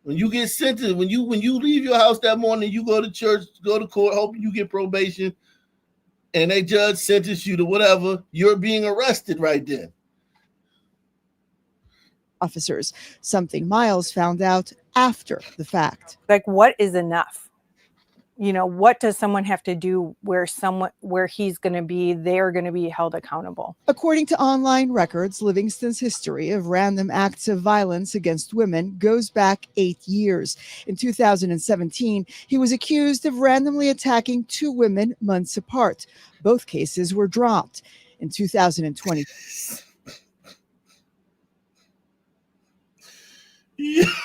When you get sentenced, when you leave your house that morning, you go to church, go to court, hoping you get probation, and they judge sentence you to whatever, you're being arrested right then. Officers, something Miles found out after the fact. Like, what is enough? What does someone have to do where he's going to be, they're going to be held accountable? According to online records, Livingston's history of random acts of violence against women goes back 8 years. In 2017, he was accused of randomly attacking 2 women months apart. Both cases were dropped. In 2020. Yeah.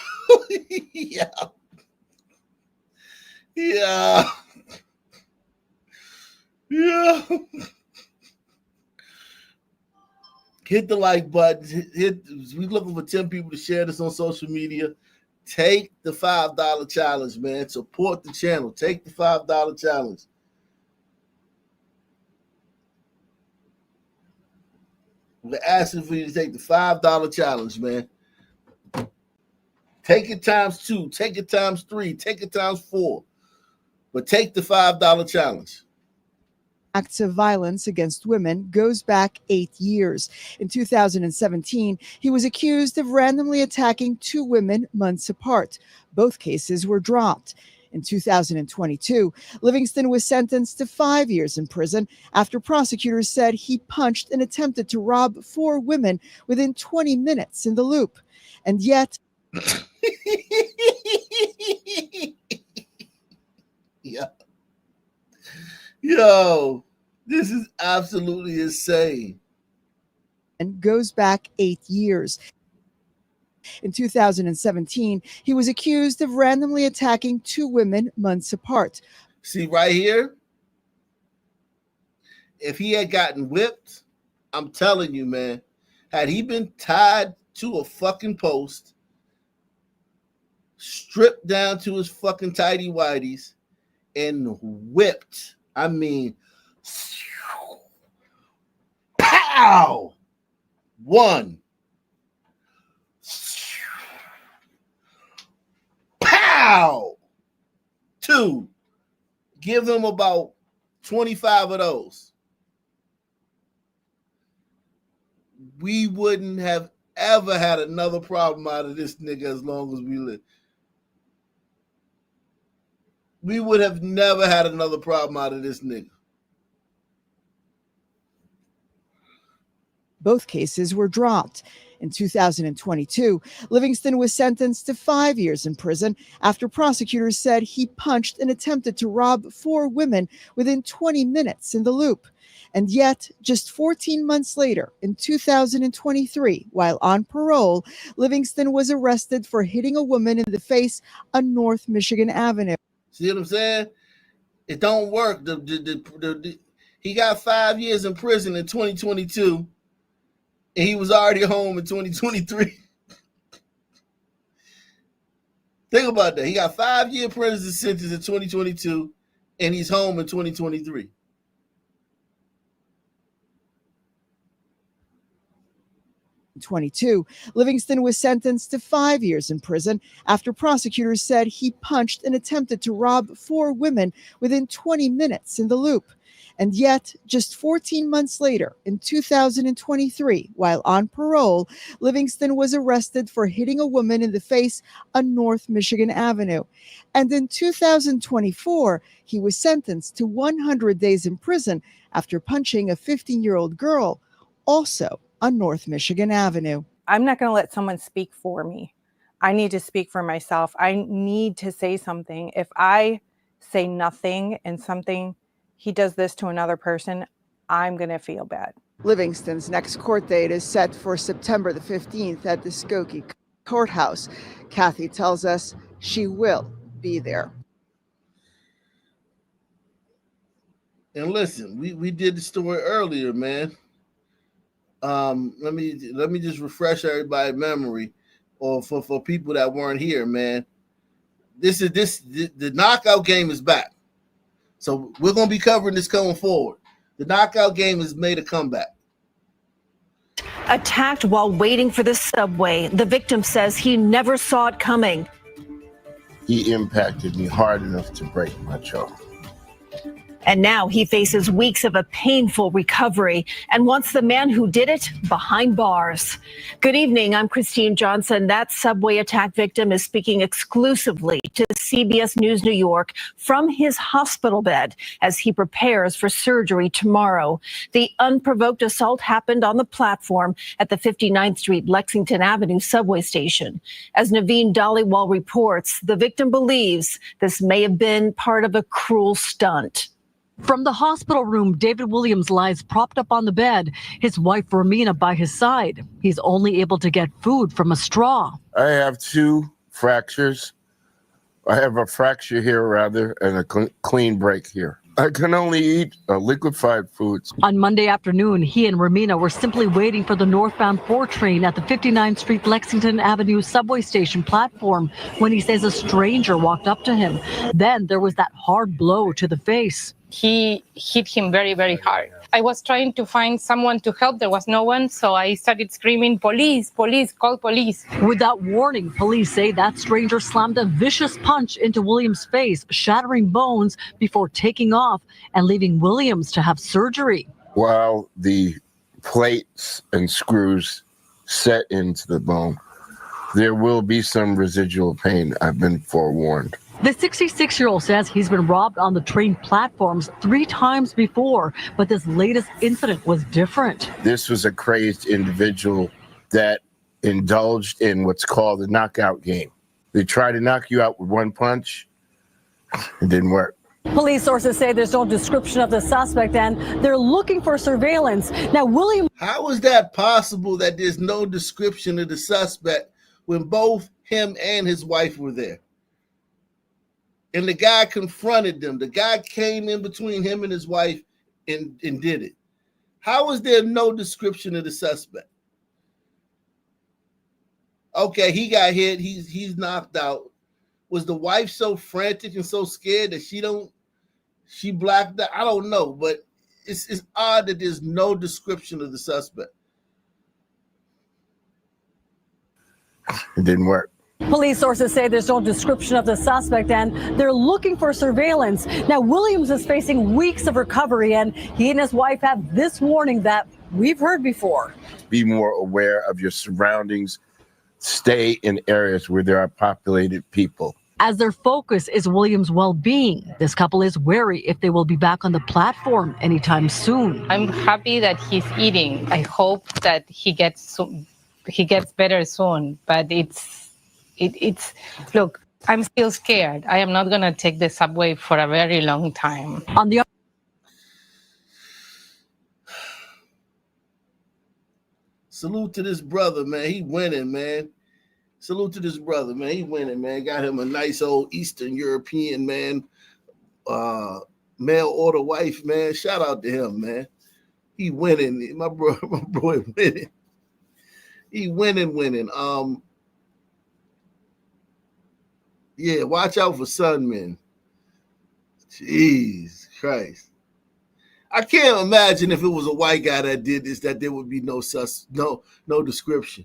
Hit the like button. We looking for 10 people to share this on social media. Take the $5 challenge, man. Support the channel. Take the $5 challenge. We're asking for you to take the $5 challenge, man. Take it times 2, take it times 3, take it times 4, but take the $5 challenge. Acts of violence against women goes back 8 years. In 2017, he was accused of randomly attacking 2 women months apart. Both cases were dropped. In 2022, Livingston was sentenced to 5 years in prison after prosecutors said he punched and attempted to rob 4 women within 20 minutes in the Loop. And yet... Yo, this is absolutely insane. And goes back 8 years. In 2017, he was accused of randomly attacking 2 women months apart. See right here, if he had gotten whipped, I'm telling you, man, had he been tied to a fucking post, stripped down to his fucking tighty whities, and whipped, I mean, pow! 1, pow! 2, give them about 25 of those. We wouldn't have ever had another problem out of this nigga as long as we live. We would have never had another problem out of this nigga. Both cases were dropped. In 2022, Livingston was sentenced to 5 years in prison after prosecutors said he punched and attempted to rob 4 women within 20 minutes in the Loop. And yet, just 14 months later, in 2023, while on parole, Livingston was arrested for hitting a woman in the face on North Michigan Avenue. See what I'm saying? It don't work. He got 5 years in prison in 2022, and he was already home in 2023. Think about that. He got 5-year prison sentence in 2022, and he's home in 2023. In 2022, Livingston was sentenced to 5 years in prison after prosecutors said he punched and attempted to rob 4 women within 20 minutes in the Loop. And yet, just 14 months later, in 2023, while on parole, Livingston was arrested for hitting a woman in the face on North Michigan Avenue. And in 2024, he was sentenced to 100 days in prison after punching a 15-year-old girl, also on North Michigan Avenue. I'm not going to let someone speak for me. I need to speak for myself. I need to say something. If I say nothing and he does this to another person, I'm going to feel bad. Livingston's next court date is set for September the 15th at the Skokie Courthouse. Kathy tells us she will be there. And listen, we did the story earlier, man. Let me just refresh everybody's memory, or for people that weren't here, man. The knockout game is back. So we're going to be covering this going forward. The knockout game has made a comeback. Attacked while waiting for the subway. The victim says he never saw it coming. He impacted me hard enough to break my jaw. And now he faces weeks of a painful recovery and wants the man who did it behind bars. Good evening. I'm Christine Johnson. That subway attack victim is speaking exclusively to CBS News New York from his hospital bed as he prepares for surgery tomorrow. The unprovoked assault happened on the platform at the 59th Street Lexington Avenue subway station. As Naveen Dhaliwal reports, the victim believes this may have been part of a cruel stunt. From the hospital room, David Williams lies propped up on the bed, his wife Romina by his side. He's only able to get food from a straw. I have 2 fractures. I have a fracture here, rather, and a clean break here. I can only eat liquefied foods. On Monday afternoon, he and Romina were simply waiting for the northbound 4 train at the 59th Street Lexington Avenue subway station platform when he says a stranger walked up to him. Then there was that hard blow to the face. He hit him very, very hard. I was trying to find someone to help. There was no one, so I started screaming, "Police, police, call police." Without warning, police say that stranger slammed a vicious punch into Williams' face, shattering bones before taking off and leaving Williams to have surgery. While the plates and screws set into the bone, there will be some residual pain. I've been forewarned. The 66-year-old says he's been robbed on the train platforms 3 times before, but this latest incident was different. This was a crazed individual that indulged in what's called the knockout game. They try to knock you out with one punch. It didn't work. Police sources say there's no description of the suspect and they're looking for surveillance. Now, How is that possible that there's no description of the suspect when both him and his wife were there? And the guy confronted them. The guy came in between him and his wife and did it. How is there no description of the suspect? Okay, he got hit. He's knocked out. Was the wife so frantic and so scared that she blacked out? I don't know, but it's odd that there's no description of the suspect. It didn't work. Police sources say there's no description of the suspect and they're looking for surveillance. Now, Williams is facing weeks of recovery and he and his wife have this warning that we've heard before. Be more aware of your surroundings. Stay in areas where there are populated people. As their focus is Williams' well-being, this couple is wary if they will be back on the platform anytime soon. I'm happy that he's eating. I hope that he gets he gets better soon. But it's look, I'm still scared. I am not gonna take the subway for a very long time. On the Salute to this brother, man. He winning, man. Salute to this brother, man. He winning, man. Got him a nice old Eastern European, man. Mail order wife, man. Shout out to him, man. He winning. My boy winning. He winning. Yeah, watch out for Sunmen. Jeez Christ. I can't imagine if it was a white guy that did this, that there would be no description.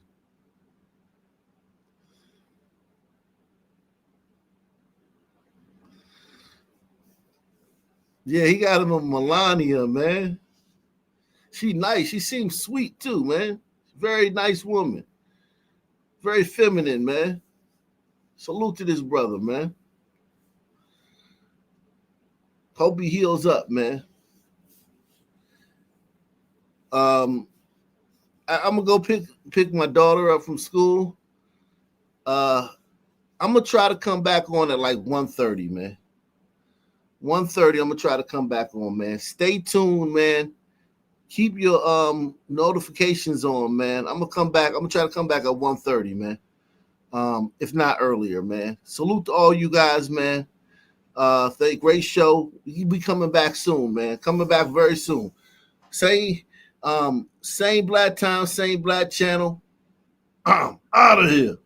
Yeah, he got him a Melania, man. She nice. She seems sweet too, man. Very nice woman. Very feminine, man. Salute to this brother, man. Hope he heals up, man. I'm gonna go pick my daughter up from school. I'm gonna try to come back on at like 1:30, man. 1:30, I'm gonna try to come back on, man. Stay tuned, man. Keep your notifications on, man. I'm gonna come back. I'm gonna try to come back at 1:30, man. If not earlier, man. Salute to all you guys, man. Great show. You be coming back soon, man. Coming back very soon. Same black time, same black channel. I'm out of here.